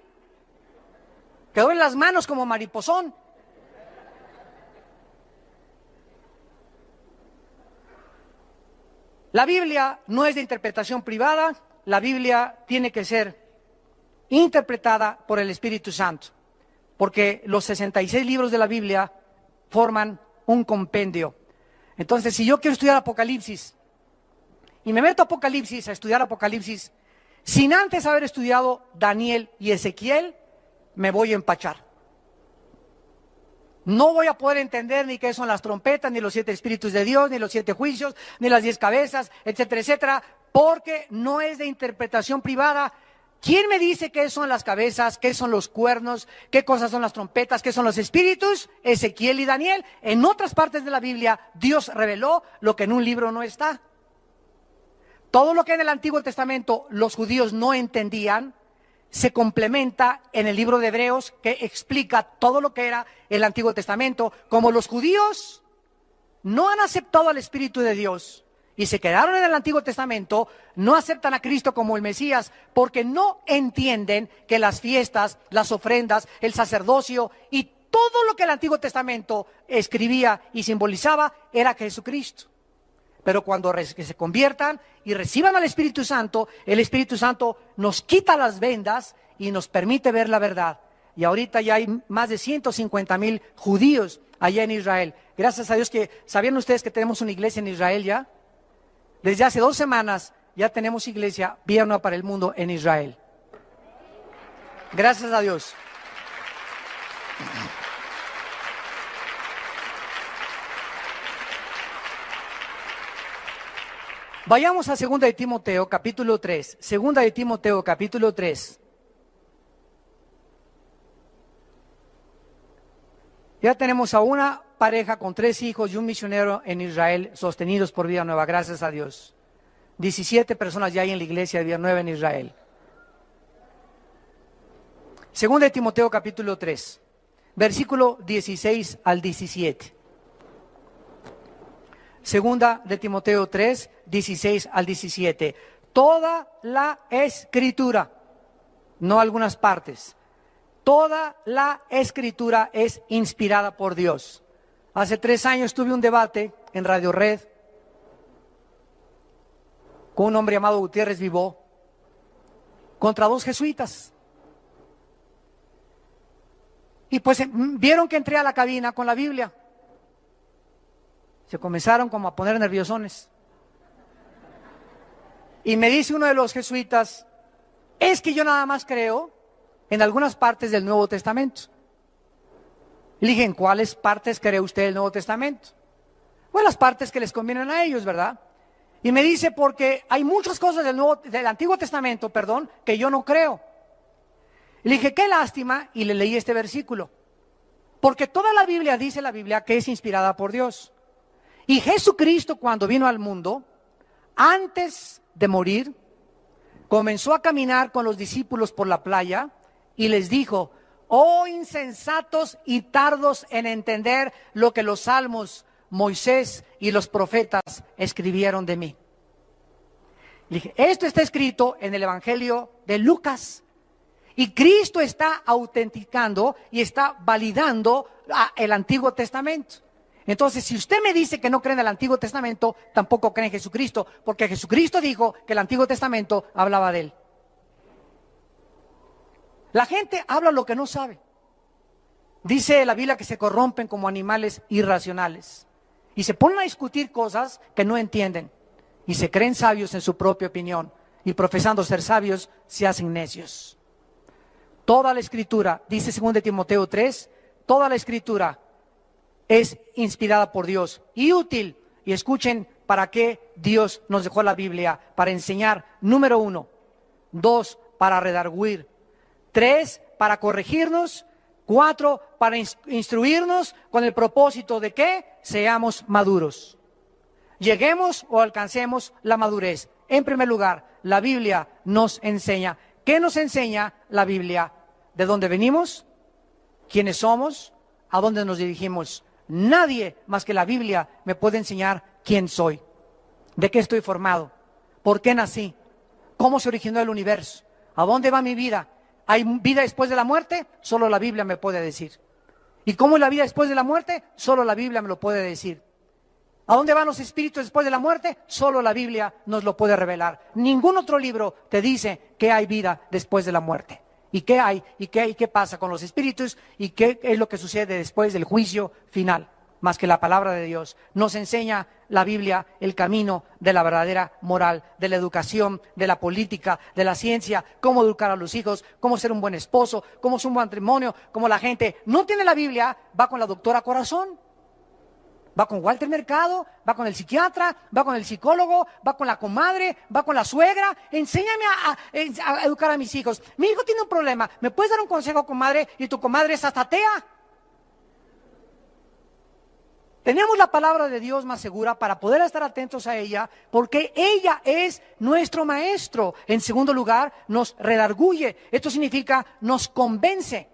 A: que doy las manos como mariposón. La Biblia no es de interpretación privada, la Biblia tiene que ser interpretada por el Espíritu Santo, porque los 66 libros de la Biblia forman un compendio. Entonces, si yo quiero estudiar Apocalipsis, y me meto a Apocalipsis, a estudiar Apocalipsis, sin antes haber estudiado Daniel y Ezequiel, me voy a empachar. No voy a poder entender ni qué son las trompetas, ni los 7 espíritus de Dios, ni los 7 juicios, ni las 10 cabezas, etcétera, etcétera, porque no es de interpretación privada. ¿Quién me dice qué son las cabezas, qué son los cuernos, qué cosas son las trompetas, qué son los espíritus? Ezequiel y Daniel. En otras partes de la Biblia, Dios reveló lo que en un libro no está. Todo lo que en el Antiguo Testamento los judíos no entendían, se complementa en el libro de Hebreos, que explica todo lo que era el Antiguo Testamento. Como los judíos no han aceptado al Espíritu de Dios y se quedaron en el Antiguo Testamento, no aceptan a Cristo como el Mesías, porque no entienden que las fiestas, las ofrendas, el sacerdocio y todo lo que el Antiguo Testamento escribía y simbolizaba era Jesucristo. Pero cuando que se conviertan y reciban al Espíritu Santo, el Espíritu Santo nos quita las vendas y nos permite ver la verdad. Y ahorita ya hay más de 150,000 judíos allá en Israel. Gracias a Dios que, ¿sabían ustedes que tenemos una iglesia en Israel ya? Desde hace 2 semanas ya tenemos iglesia Vida Nueva para el Mundo en Israel. Gracias a Dios. Vayamos a 2 de Timoteo, capítulo 3. 2 de Timoteo, capítulo 3. Ya tenemos a una pareja con 3 hijos y un misionero en Israel sostenidos por Vida Nueva, gracias a Dios. 17 personas ya hay en la iglesia de Vida Nueva en Israel. 2 de Timoteo, capítulo 3, versículo 16 al 17. Segunda de Timoteo 3, 16 al 17. Toda la Escritura, no algunas partes, toda la Escritura es inspirada por Dios. Hace 3 años tuve un debate en Radio Red con un hombre llamado Gutiérrez Vivó contra 2 jesuitas. Y pues vieron que entré a la cabina con la Biblia. Se comenzaron como a poner nerviosones. Y me dice uno de los jesuitas, es que yo nada más creo en algunas partes del Nuevo Testamento. Le dije, ¿en cuáles partes cree usted del Nuevo Testamento? Bueno, las partes que les convienen a ellos, ¿verdad? Y me dice, porque hay muchas cosas del Antiguo Testamento, que yo no creo. Le dije, qué lástima, y le leí este versículo. Porque toda la Biblia dice la Biblia que es inspirada por Dios. Y Jesucristo, cuando vino al mundo, antes de morir, comenzó a caminar con los discípulos por la playa y les dijo, oh insensatos y tardos en entender lo que los salmos, Moisés y los profetas escribieron de mí. Le dije, esto está escrito en el Evangelio de Lucas. Y Cristo está autenticando y está validando el Antiguo Testamento. Entonces, si usted me dice que no cree en el Antiguo Testamento, tampoco cree en Jesucristo, porque Jesucristo dijo que el Antiguo Testamento hablaba de él. La gente habla lo que no sabe. Dice la Biblia que se corrompen como animales irracionales y se ponen a discutir cosas que no entienden y se creen sabios en su propia opinión y profesando ser sabios se hacen necios. Toda la Escritura, dice 2 de Timoteo 3, toda la Escritura es inspirada por Dios y útil. Y escuchen para qué Dios nos dejó la Biblia: para enseñar, número 1, 2, para redarguir, 3, para corregirnos, 4, para instruirnos con el propósito de que seamos maduros, lleguemos o alcancemos la madurez. En primer lugar, la Biblia nos enseña. ¿Qué nos enseña la Biblia? ¿De dónde venimos? ¿Quiénes somos? ¿A dónde nos dirigimos? Nadie más que la Biblia me puede enseñar quién soy, de qué estoy formado, ¿Por qué nací? ¿Cómo se originó el universo? ¿A dónde va mi vida? ¿Hay vida después de la muerte? Solo la Biblia me puede decir. ¿Y cómo es la vida después de la muerte? Solo la Biblia me lo puede decir. ¿A dónde van los espíritus después de la muerte? Solo la Biblia nos lo puede revelar. Ningún otro libro te dice que hay vida después de la muerte. ¿Y qué hay? ¿Y qué pasa con los espíritus? ¿Y qué es lo que sucede después del juicio final? Más que la palabra de Dios. Nos enseña la Biblia el camino de la verdadera moral, de la educación, de la política, de la ciencia, cómo educar a los hijos, cómo ser un buen esposo, cómo ser un buen matrimonio, cómo la gente no tiene la Biblia, va con la doctora Corazón. Va con Walter Mercado, va con el psiquiatra, va con el psicólogo, va con la comadre, va con la suegra. Enséñame a educar a mis hijos. Mi hijo tiene un problema. ¿Me puedes dar un consejo, comadre? Y tu comadre es hasta atea. Tenemos la palabra de Dios más segura para poder estar atentos a ella, porque ella es nuestro maestro. En segundo lugar, nos redarguye. Esto significa nos convence.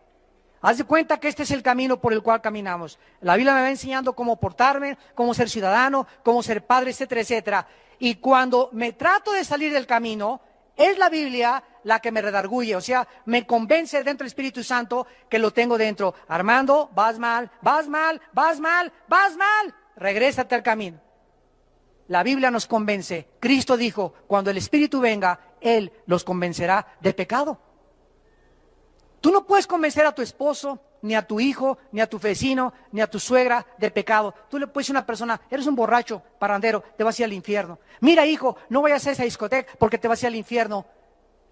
A: Haz de cuenta que este es el camino por el cual caminamos. La Biblia me va enseñando cómo portarme, cómo ser ciudadano, cómo ser padre, etcétera, etcétera. Y cuando me trato de salir del camino, es la Biblia la que me redarguye, o sea, me convence dentro del Espíritu Santo que lo tengo dentro. Armando, vas mal, vas mal, vas mal, vas mal. Regrésate al camino. La Biblia nos convence. Cristo dijo, cuando el Espíritu venga, Él los convencerá de pecado. Tú no puedes convencer a tu esposo, ni a tu hijo, ni a tu vecino, ni a tu suegra de pecado. Tú le puedes decir a una persona, eres un borracho, parrandero, te vas a ir al infierno. Mira, hijo, no vayas a esa discoteca porque te vas a ir al infierno.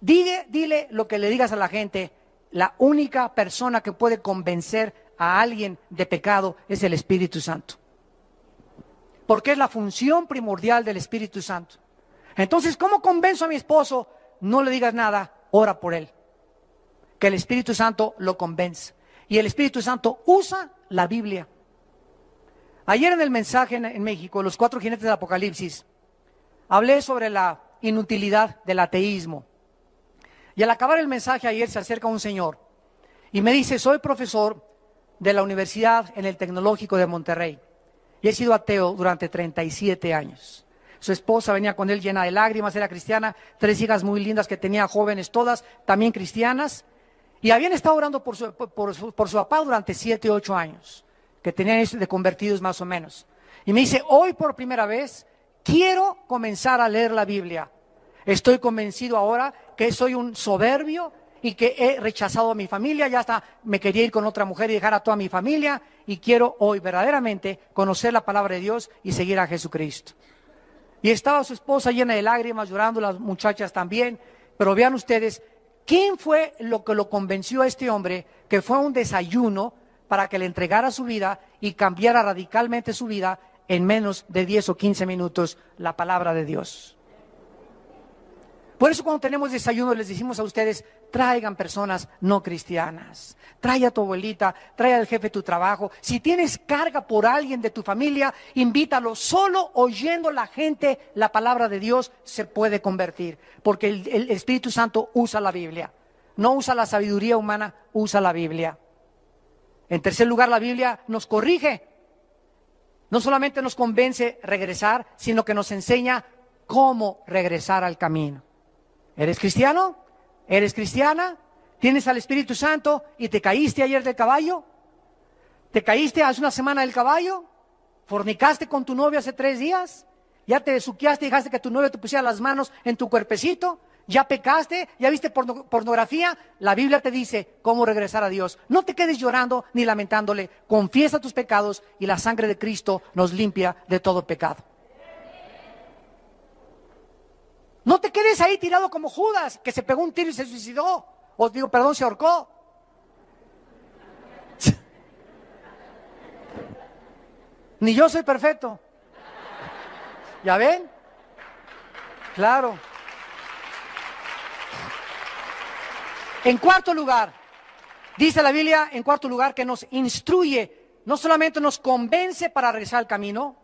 A: Dile lo que le digas a la gente. La única persona que puede convencer a alguien de pecado es el Espíritu Santo. Porque es la función primordial del Espíritu Santo. Entonces, ¿cómo convenzo a mi esposo? No le digas nada, ora por él. Que el Espíritu Santo lo convence. Y el Espíritu Santo usa la Biblia. Ayer en el mensaje en México, los 4 jinetes del Apocalipsis, hablé sobre la inutilidad del ateísmo. Y al acabar el mensaje ayer se acerca un señor y me dice, soy profesor de la universidad en el Tecnológico de Monterrey y he sido ateo durante 37 años. Su esposa venía con él llena de lágrimas, era cristiana, 3 hijas muy lindas que tenía, jóvenes todas, también cristianas. Y habían estado orando por su papá durante 7, 8 años, que tenían eso de convertidos más o menos. Y me dice, hoy por primera vez quiero comenzar a leer la Biblia. Estoy convencido ahora que soy un soberbio y que he rechazado a mi familia, ya hasta me quería ir con otra mujer y dejar a toda mi familia, y quiero hoy verdaderamente conocer la palabra de Dios y seguir a Jesucristo. Y estaba su esposa llena de lágrimas, llorando, las muchachas también, pero vean ustedes, ¿quién fue lo que lo convenció a este hombre que fue un desayuno para que le entregara su vida y cambiara radicalmente su vida en menos de 10 o 15 minutos la palabra de Dios? Por eso cuando tenemos desayuno les decimos a ustedes, traigan personas no cristianas. Trae a tu abuelita, trae al jefe de tu trabajo. Si tienes carga por alguien de tu familia, invítalo. Solo oyendo la gente la palabra de Dios se puede convertir. Porque el Espíritu Santo usa la Biblia. No usa la sabiduría humana, usa la Biblia. En tercer lugar, la Biblia nos corrige. No solamente nos convence regresar, sino que nos enseña cómo regresar al camino. ¿Eres cristiano? ¿Eres cristiana? ¿Tienes al Espíritu Santo y te caíste ayer del caballo? ¿Te caíste hace una semana del caballo? ¿Fornicaste con tu novio hace 3 días? ¿Ya te besuqueaste y dejaste que tu novio te pusiera las manos en tu cuerpecito? ¿Ya pecaste? ¿Ya viste pornografía? La Biblia te dice cómo regresar a Dios. No te quedes llorando ni lamentándole. Confiesa tus pecados y la sangre de Cristo nos limpia de todo pecado. No te quedes ahí tirado como Judas, que se pegó un tiro y se suicidó. O digo, perdón, se ahorcó. Ni yo soy perfecto. ¿Ya ven? Claro. En cuarto lugar, dice la Biblia, en cuarto lugar, que nos instruye, no solamente nos convence para regresar al camino,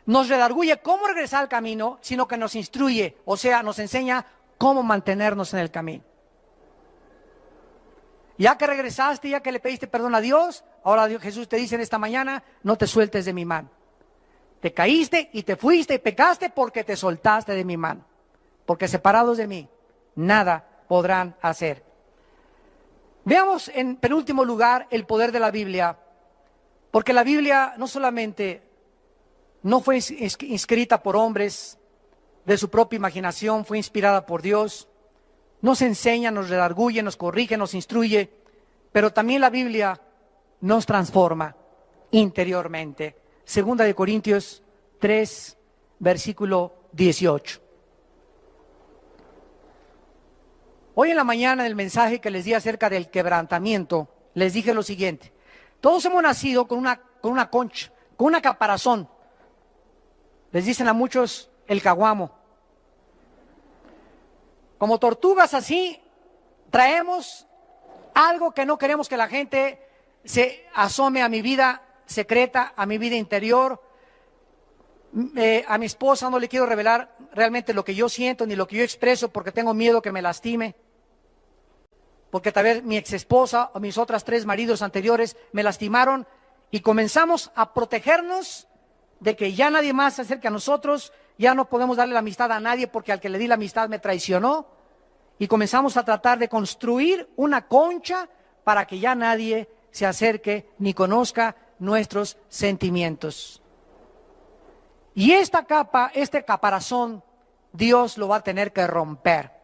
A: nos redarguye cómo regresar al camino, sino que nos instruye, o sea, nos enseña cómo mantenernos en el camino. Ya que regresaste, ya que le pediste perdón a Dios, ahora Jesús te dice en esta mañana, no te sueltes de mi mano. Te caíste y te fuiste y pecaste porque te soltaste de mi mano. porque separados de mí, nada podrán hacer. Veamos en penúltimo lugar el poder de la Biblia, porque la Biblia no solamente no fue escrita por hombres de su propia imaginación, fue inspirada por Dios, nos enseña, nos redarguye, nos corrige, nos instruye, pero también la Biblia nos transforma interiormente. Segunda de Corintios 3, versículo 18. Hoy en la mañana, en el mensaje que les di acerca del quebrantamiento, les dije lo siguiente: todos hemos nacido con una concha, con una caparazón. Les dicen a muchos el caguamo. Como tortugas así, traemos algo que no queremos que la gente se asome a mi vida secreta, a mi vida interior. A mi esposa no le quiero revelar realmente lo que yo siento ni lo que yo expreso, porque tengo miedo que me lastime. Porque tal vez mi ex esposa o mis otras 3 maridos anteriores me lastimaron, y comenzamos a protegernos de que ya nadie más se acerque a nosotros, ya no podemos darle la amistad a nadie porque al que le di la amistad me traicionó, y comenzamos a tratar de construir una concha para que ya nadie se acerque ni conozca nuestros sentimientos. Y esta capa, este caparazón, Dios lo va a tener que romper.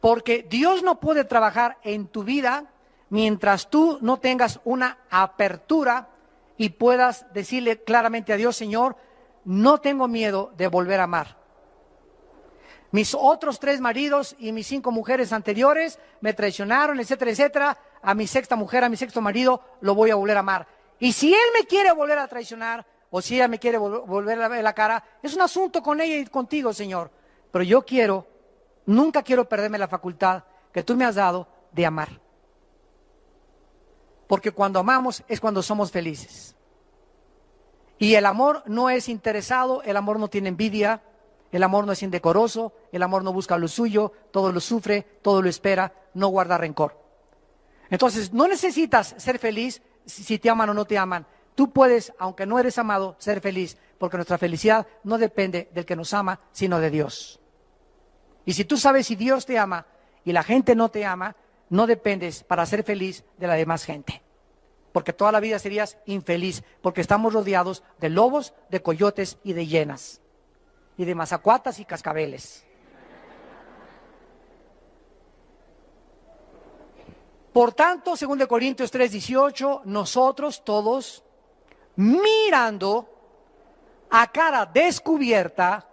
A: Porque Dios no puede trabajar en tu vida mientras tú no tengas una apertura y puedas decirle claramente a Dios: Señor, no tengo miedo de volver a amar. Mis otros 3 maridos y mis 5 mujeres anteriores me traicionaron, etcétera, etcétera. A mi 6ª mujer, a mi 6º marido, lo voy a volver a amar. Y si él me quiere volver a traicionar, o si ella me quiere volver a ver la cara, es un asunto con ella y contigo, Señor. Pero yo nunca quiero perderme la facultad que tú me has dado de amar. Porque cuando amamos es cuando somos felices. Y el amor no es interesado, el amor no tiene envidia, el amor no es indecoroso, el amor no busca lo suyo, todo lo sufre, todo lo espera, no guarda rencor. Entonces, no necesitas ser feliz si te aman o no te aman. Tú puedes, aunque no eres amado, ser feliz, porque nuestra felicidad no depende del que nos ama, sino de Dios. Y si tú sabes si Dios te ama y la gente no te ama, no dependes para ser feliz de la demás gente. Porque toda la vida serías infeliz, porque estamos rodeados de lobos, de coyotes y de hienas, y de mazacuatas y cascabeles. Por tanto, según de Corintios 3:18, nosotros todos, mirando a cara descubierta,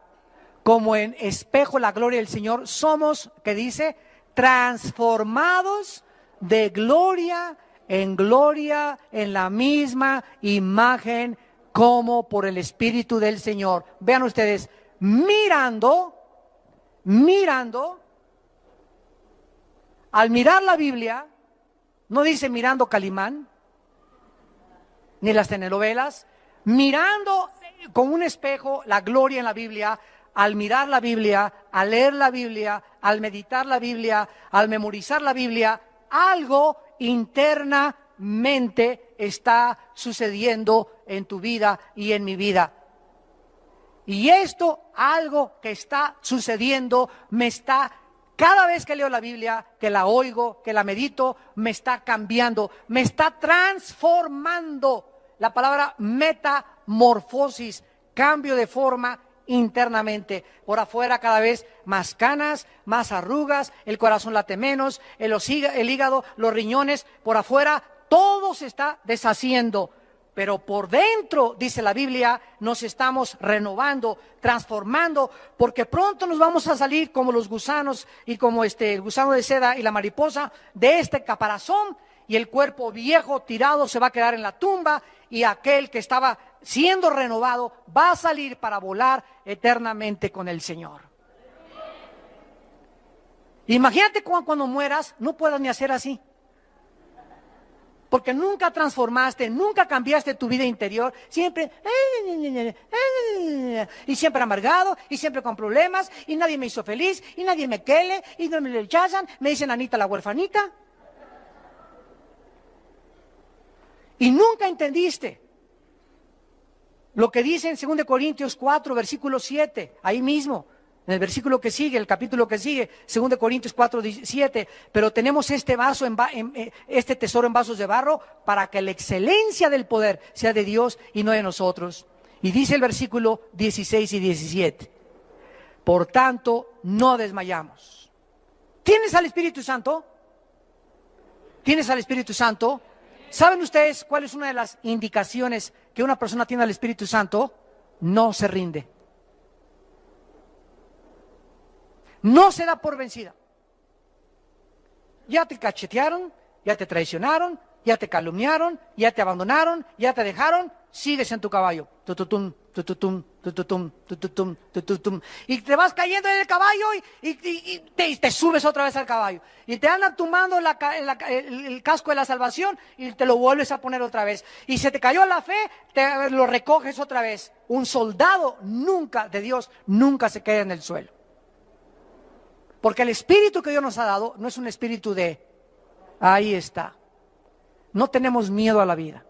A: como en espejo la gloria del Señor, somos, ¿qué dice? Transformados de gloria en la misma imagen como por el Espíritu del Señor. Vean ustedes, mirando, al mirar la Biblia, no dice mirando Calimán, ni las telenovelas, mirando con un espejo la gloria en la Biblia. Al mirar la Biblia, al leer la Biblia, al meditar la Biblia, al memorizar la Biblia, algo internamente está sucediendo en tu vida y en mi vida. Y esto, algo que está sucediendo, cada vez que leo la Biblia, que la oigo, que la medito, me está cambiando, me está transformando. La palabra metamorfosis, cambio de forma internamente. Por afuera cada vez más canas, más arrugas, el corazón late menos, el hígado, los riñones, por afuera todo se está deshaciendo. Pero por dentro, dice la Biblia, nos estamos renovando, transformando, porque pronto nos vamos a salir como los gusanos y como el gusano de seda y la mariposa de este caparazón, y el cuerpo viejo tirado se va a quedar en la tumba, y aquel que estaba siendo renovado va a salir para volar eternamente con el Señor. Imagínate cuando mueras no puedas ni hacer así, porque nunca transformaste, nunca cambiaste tu vida interior, siempre y siempre amargado, y siempre con problemas, y nadie me hizo feliz, y nadie me quiere, y no me rechazan, me dicen Anita la huerfanita. Y nunca entendiste lo que dice en 2 Corintios 4, versículo 7, ahí mismo. En el versículo que sigue, el capítulo que sigue, 2 Corintios 4:17, pero tenemos este tesoro en vasos de barro para que la excelencia del poder sea de Dios y no de nosotros. Y dice el versículo 16 y 17, por tanto, no desmayamos. ¿Tienes al Espíritu Santo? ¿Tienes al Espíritu Santo? ¿Saben ustedes cuál es una de las indicaciones que una persona tiene al Espíritu Santo? No se rinde. No se da por vencida. Ya te cachetearon, ya te traicionaron, ya te calumniaron, ya te abandonaron, ya te dejaron, sigues en tu caballo. Tututum, tututum, tututum, tututum, tututum. Y te vas cayendo en el caballo y te subes otra vez al caballo. Y te andan tumbando el casco de la salvación y te lo vuelves a poner otra vez. Y se te cayó la fe, lo recoges otra vez. Un soldado nunca, de Dios, nunca se queda en el suelo. Porque el espíritu que Dios nos ha dado no es un espíritu de, ahí está. No tenemos miedo a la vida.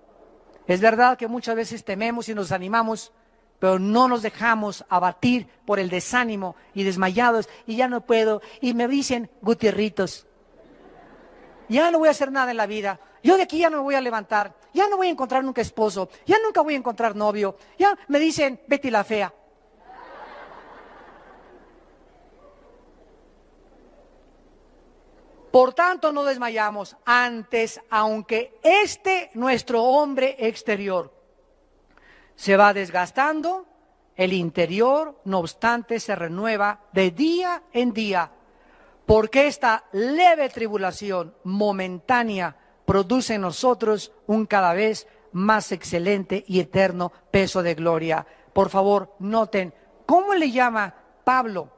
A: Es verdad que muchas veces tememos y nos desanimamos, pero no nos dejamos abatir por el desánimo y desmayados, y ya no puedo, y me dicen, Gutierritos, ya no voy a hacer nada en la vida, yo de aquí ya no me voy a levantar, ya no voy a encontrar nunca esposo, ya nunca voy a encontrar novio, ya me dicen, Betty la fea. Por tanto, no desmayamos. Antes, aunque nuestro hombre exterior se va desgastando, el interior, no obstante, se renueva de día en día, porque esta leve tribulación momentánea produce en nosotros un cada vez más excelente y eterno peso de gloria. Por favor, noten, ¿cómo le llama Pablo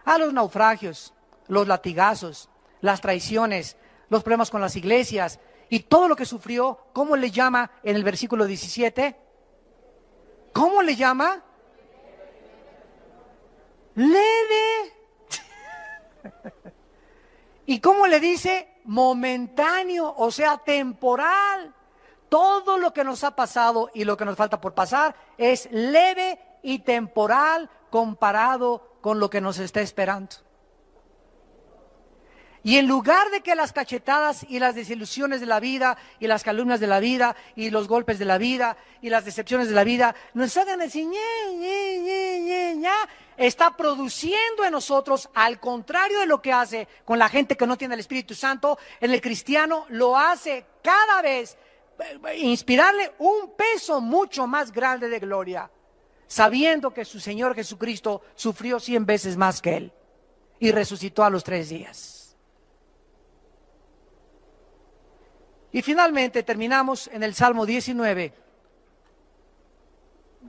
A: a los naufragios, los latigazos, las traiciones, los problemas con las iglesias y todo lo que sufrió? ¿Cómo le llama en el versículo 17? ¿Cómo le llama? Leve. ¿Y cómo le dice? Momentáneo, o sea, temporal. Todo lo que nos ha pasado y lo que nos falta por pasar es leve y temporal comparado con lo que nos está esperando. Y en lugar de que las cachetadas y las desilusiones de la vida y las calumnias de la vida y los golpes de la vida y las decepciones de la vida nos hagan decir, está produciendo en nosotros, al contrario de lo que hace con la gente que no tiene el Espíritu Santo, en el cristiano lo hace cada vez inspirarle un peso mucho más grande de gloria, sabiendo que su Señor Jesucristo sufrió 100 veces más que él y resucitó a los 3 días. Y finalmente terminamos en el Salmo 19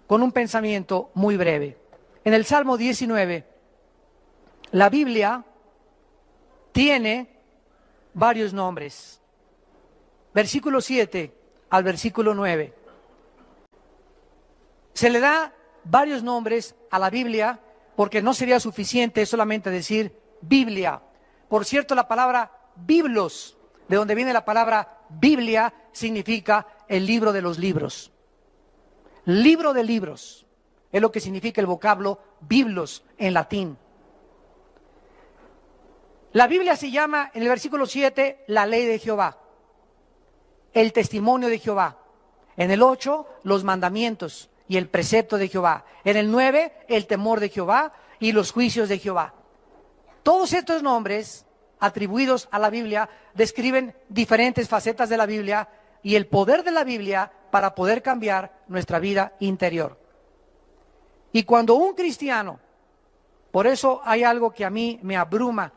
A: con un pensamiento muy breve. En el Salmo 19, la Biblia tiene varios nombres. Versículo 7 al versículo 9. Se le da varios nombres a la Biblia porque no sería suficiente solamente decir Biblia. Por cierto, la palabra biblos, de donde viene la palabra Biblia, significa el libro de los libros. Libro de libros es lo que significa el vocablo biblos en latín. La Biblia se llama, en el versículo 7, la ley de Jehová, el testimonio de Jehová. En el 8, los mandamientos y el precepto de Jehová. En el 9, el temor de Jehová y los juicios de Jehová. Todos estos nombres atribuidos a la Biblia describen diferentes facetas de la Biblia y el poder de la Biblia para poder cambiar nuestra vida interior. Y cuando un cristiano, por eso hay algo que a mí me abruma,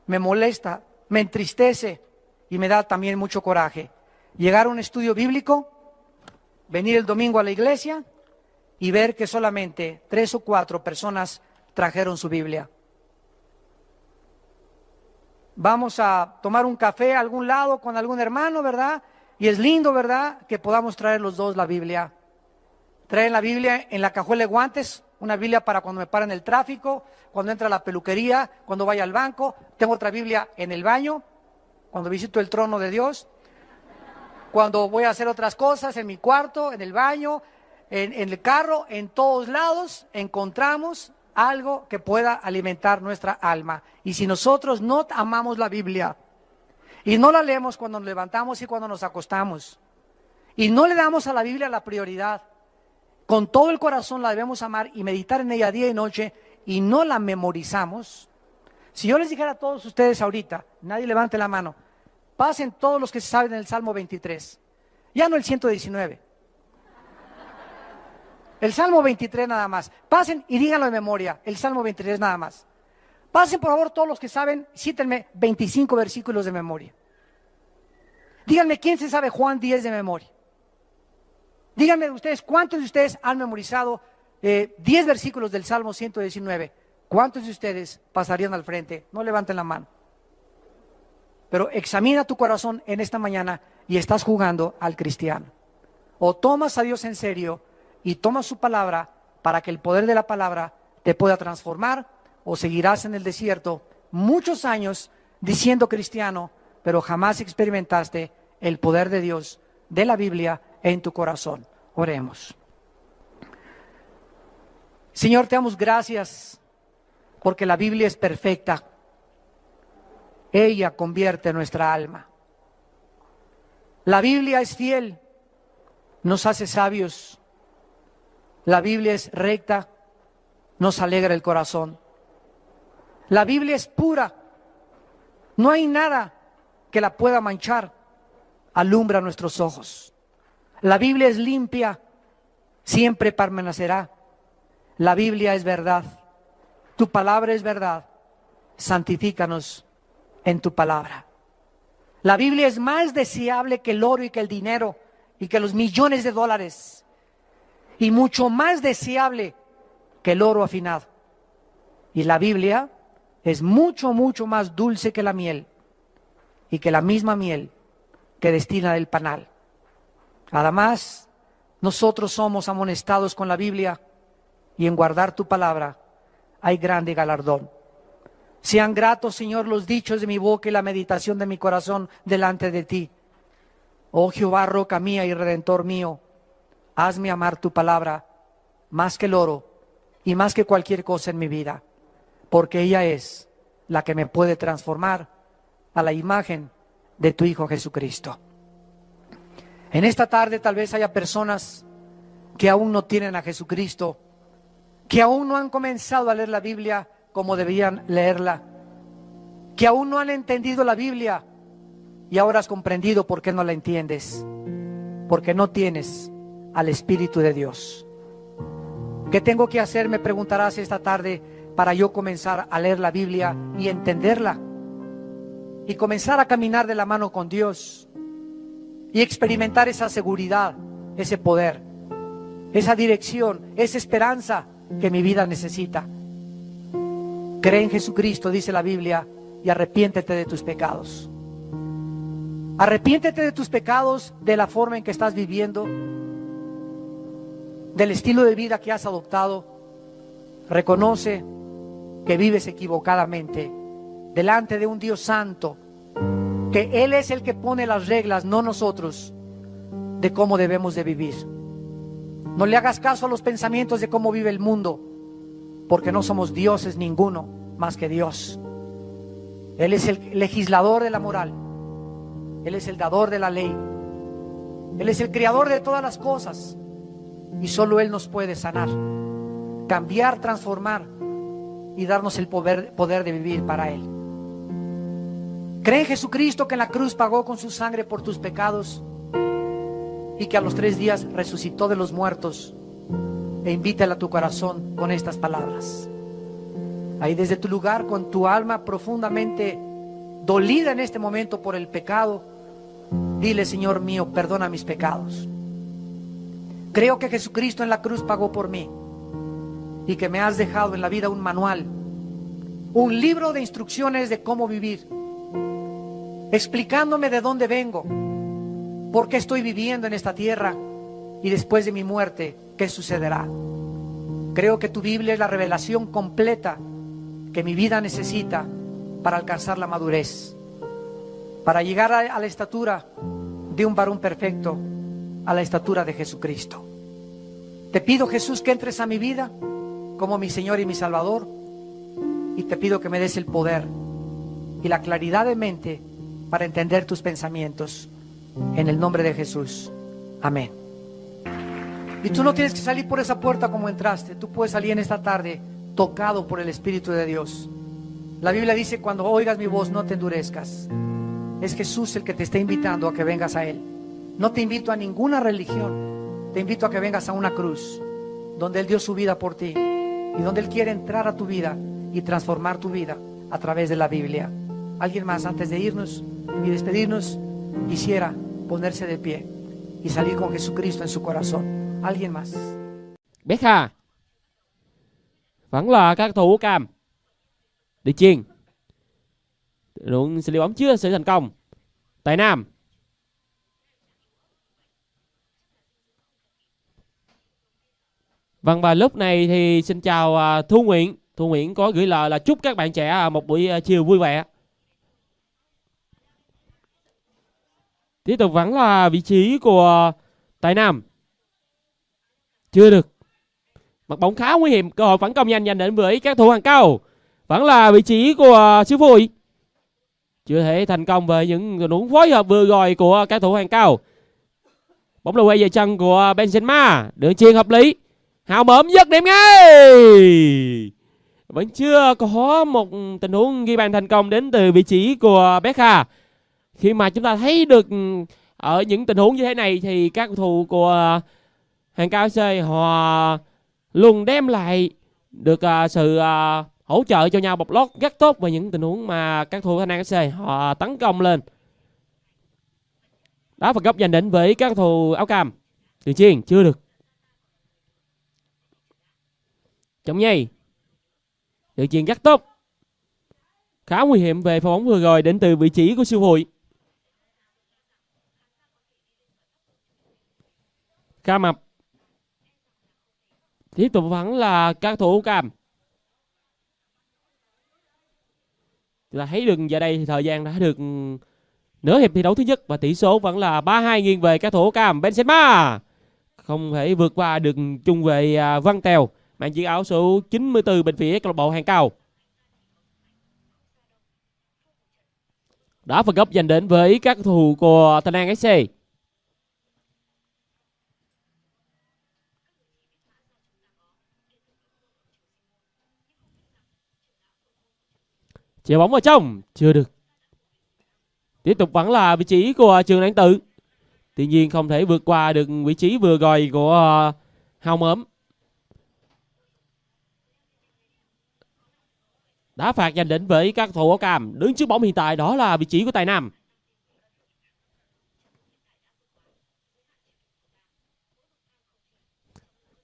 A: me molesta, me entristece y me da también mucho coraje, llegar a un estudio bíblico, venir el domingo a la iglesia y ver que solamente 3 o 4 personas trajeron su Biblia. Vamos a tomar un café a algún lado con algún hermano, ¿verdad? Y es lindo, ¿verdad?, que podamos traer los dos la Biblia. Traen la Biblia en la cajuela de guantes, una Biblia para cuando me paren el tráfico, cuando entra a la peluquería, cuando vaya al banco. Tengo otra Biblia en el baño, cuando visito el trono de Dios, cuando voy a hacer otras cosas, en mi cuarto, en el baño, en el carro, en todos lados encontramos algo que pueda alimentar nuestra alma. Y si nosotros no amamos la Biblia y no la leemos cuando nos levantamos y cuando nos acostamos, y no le damos a la Biblia la prioridad, con todo el corazón la debemos amar y meditar en ella día y noche, y no la memorizamos. Si yo les dijera a todos ustedes ahorita, nadie levante la mano, pasen todos los que saben el Salmo 23, ya no el 119, el Salmo 23 nada más, pasen y díganlo de memoria, el Salmo 23 nada más. Pasen por favor todos los que saben, cítenme 25 versículos de memoria. Díganme quién se sabe Juan 10 de memoria. Díganme ustedes, ¿cuántos de ustedes han memorizado 10 versículos del Salmo 119? ¿Cuántos de ustedes pasarían al frente? No levanten la mano. Pero examina tu corazón en esta mañana y estás jugando al cristiano. O tomas a Dios en serio y tomas su palabra para que el poder de la palabra te pueda transformar, o seguirás en el desierto muchos años diciendo cristiano, pero jamás experimentaste el poder de Dios, de la Biblia, en tu corazón. Oremos. Señor, te damos gracias porque la Biblia es perfecta. Ella convierte nuestra alma. La Biblia es fiel, nos hace sabios. La Biblia es recta, nos alegra el corazón. La Biblia es pura, no hay nada que la pueda manchar, alumbra nuestros ojos. La Biblia es limpia, siempre permanecerá. La Biblia es verdad, tu palabra es verdad, santifícanos en tu palabra. La Biblia es más deseable que el oro y que el dinero y que los millones de dólares, y mucho más deseable que el oro afinado. Y la Biblia es mucho, mucho más dulce que la miel, y que la misma miel que destila del panal. Además, nosotros somos amonestados con la Biblia, y en guardar tu palabra hay grande galardón. Sean gratos, Señor, los dichos de mi boca y la meditación de mi corazón delante de ti. Oh Jehová, roca mía y redentor mío, hazme amar tu palabra más que el oro y más que cualquier cosa en mi vida, porque ella es la que me puede transformar a la imagen de tu Hijo Jesucristo. En esta tarde tal vez haya personas que aún no tienen a Jesucristo, que aún no han comenzado a leer la Biblia como debían leerla, que aún no han entendido la Biblia y ahora has comprendido por qué no la entiendes, porque no tienes al Espíritu de Dios. ¿Qué tengo que hacer? Me preguntarás esta tarde para yo comenzar a leer la Biblia y entenderla y comenzar a caminar de la mano con Dios y experimentar esa seguridad, ese poder, esa dirección, esa esperanza que mi vida necesita. Cree en Jesucristo, dice la Biblia, y arrepiéntete de tus pecados. Arrepiéntete de tus pecados, de la forma en que estás viviendo, del estilo de vida que has adoptado. Reconoce que vives equivocadamente delante de un Dios santo, que Él es el que pone las reglas, no nosotros, de cómo debemos de vivir. No le hagas caso a los pensamientos de cómo vive el mundo, porque no somos dioses ninguno más que Dios. Él es el legislador de la moral, Él es el dador de la ley, Él es el creador de todas las cosas, y solo Él nos puede sanar, cambiar, transformar y darnos el poder de vivir para Él. Cree en Jesucristo, que en la cruz pagó con su sangre por tus pecados y que a los 3 días resucitó de los muertos, e invítala a tu corazón con estas palabras. Ahí desde tu lugar, con tu alma profundamente dolida en este momento por el pecado, dile: Señor mío, perdona mis pecados. Creo que Jesucristo en la cruz pagó por mí y que me has dejado en la vida un manual, un libro de instrucciones de cómo vivir, explicándome de dónde vengo, por qué estoy viviendo en esta tierra y después de mi muerte, qué sucederá. Creo que tu Biblia es la revelación completa que mi vida necesita para alcanzar la madurez, para llegar a la estatura de un varón perfecto, a la estatura de Jesucristo. Te pido, Jesús, que entres a mi vida como mi Señor y mi Salvador. Y te pido que me des el poder y la claridad de mente para entender tus pensamientos. En el nombre de Jesús. Amén. Y tú no tienes que salir por esa puerta como entraste. Tú puedes salir en esta tarde tocado por el Espíritu de Dios. La Biblia dice: cuando oigas mi voz, no te endurezcas. Es Jesús el que te está invitando a que vengas a Él. No te invito a ninguna religión. Te invito a que vengas a una cruz donde Él dio su vida por ti y donde Él quiere entrar a tu vida y transformar tu vida a través de la Biblia. ¿Alguien más antes de irnos y despedirnos quisiera ponerse de pie y salir con Jesucristo en su corazón? ¿Alguien más?
B: Beckham vẫn là các thủ cam đi chiên đội xử lý bóng chưa sự thành công. Tài Nam vâng, và lúc này thì xin chào Thu Nguyễn. Thu Nguyễn có gửi lời là chúc các bạn trẻ một buổi chiều vui vẻ. Tiếp tục vẫn là vị trí của Tài Nam. Chưa được. Mặt bóng khá nguy hiểm. Cơ hội phản công nhanh dành đến với các thủ hàng cao. Vẫn là vị trí của Sư Phùi. Chưa thể thành công về những tình huống phối hợp vừa rồi của các thủ hàng cao. Bóng là quay về chân của Benzema. Đường chuyền hợp lý. Hào Mớm dứt điểm ngay. Vẫn chưa có một tình huống ghi bàn thành công đến từ vị trí của Beckham. Khi mà chúng ta thấy được ở những tình huống như thế này thì các cầu thủ của hàng cao FC họ luôn đem lại được sự hỗ trợ cho nhau bọc lót rất tốt về những tình huống mà các cầu thủ Thanh An FC họ tấn công lên. Đá phạt góc dành đến với các cầu thủ áo cam. Đường chuyền chưa được. Trọng Nhi. Đường chuyền rất tốt. Khá nguy hiểm về pha bóng vừa rồi đến từ vị trí của Sư Phùi. Ca Mập. Tiếp tục vẫn là các thủ cam. Chúng ta thấy được giờ đây thì thời gian đã được nửa hiệp thi đấu thứ nhất và tỷ số vẫn là 3-2 nghiêng về các thủ cam. Benzema không thể vượt qua được trung vệ Văn Tèo, mang chiếc áo số 94 bên phía câu lạc bộ hàng cao. Đá phạt góc dành đến với các cầu thủ của Thanh An FC. Chèo bóng vào trong, chưa được. Tiếp tục vẫn là vị trí của Trường An Tự. Tuy nhiên không thể vượt qua được vị trí vừa rồi của Hào Mớm. Đá phạt dành đến với các thủ áo cam. Đứng trước bóng hiện tại đó là vị trí của Tài Nam.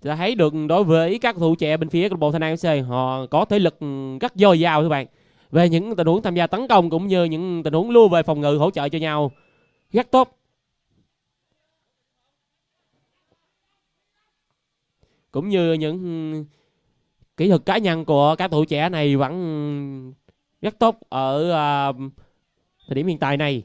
B: Chúng ta thấy được đối với các thủ trẻ bên phía câu lạc bộ Thanh An FC họ có thể lực rất dồi dào các bạn. Về những tình huống tham gia tấn công cũng như những tình huống lưu về phòng ngự hỗ trợ cho nhau rất tốt. Cũng như những kỹ thuật cá nhân của các thủ trẻ này vẫn rất tốt ở thời điểm hiện tại này.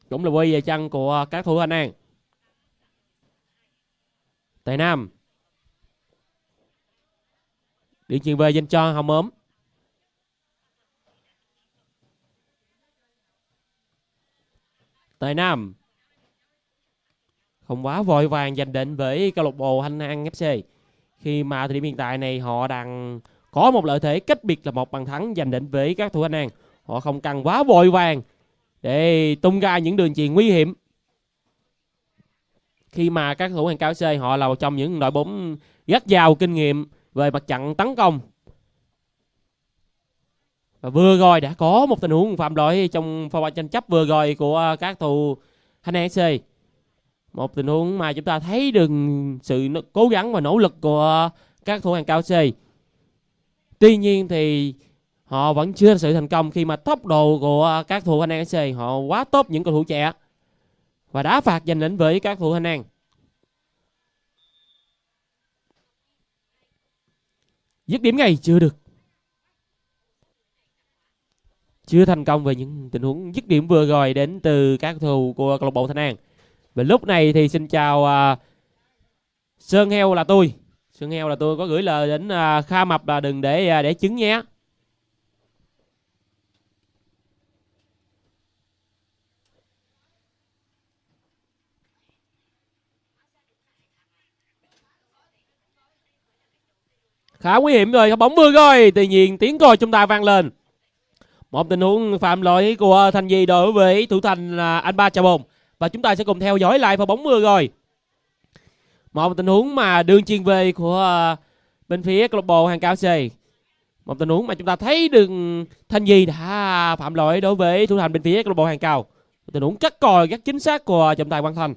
B: Cũng là quay về chân của các thủ Thanh An. Tài Nam. Điện chuyền về dành cho Hào Mớm. Tài Nam không quá vội vàng giành định với câu lạc bộ Thanh An FC. Khi mà thời điểm hiện tại này họ đang có một lợi thế cách biệt là một bàn thắng giành định với các thủ Thanh An. Họ không cần quá vội vàng để tung ra những đường chuyền nguy hiểm. Khi mà các thủ hàng cao FC họ là một trong những đội bóng rất giàu kinh nghiệm về mặt trận tấn công. Và vừa rồi đã có một tình huống phạm lỗi trong pha tranh chấp vừa rồi của các thủ Thanh An FC. Một tình huống mà chúng ta thấy được sự cố gắng và nỗ lực của các thủ hàng cao FC. Tuy nhiên thì họ vẫn chưa sự thành công khi mà tốc độ của các thủ Thanh An FC họ quá tốt những cầu thủ trẻ. Và đá phạt giành đến với các thủ Thanh An. Dứt điểm ngay chưa được. Chưa thành công về những tình huống dứt điểm vừa rồi đến từ các thủ của câu lạc bộ Thanh An. Và lúc này thì xin chào Sơn Heo là tôi. Sơn Heo là tôi có gửi lời đến Kha Mập là đừng để trứng nhé. Khá nguy hiểm rồi, bóng mưa rồi. Tuy nhiên tiếng còi chúng ta vang lên. Một tình huống phạm lỗi của Thành Di đối với thủ thành anh Ba Trà Bồn. Và chúng ta sẽ cùng theo dõi lại pha bóng mưa rồi. Một tình huống mà đường chuyền về của bên phía câu lạc bộ Hàng Cao FC. Một tình huống mà chúng ta thấy đường Thành Di đã phạm lỗi đối với thủ thành bên phía câu lạc bộ Hàng Cao. Một tình huống cắt còi rất chính xác của trọng tài Quang Thành.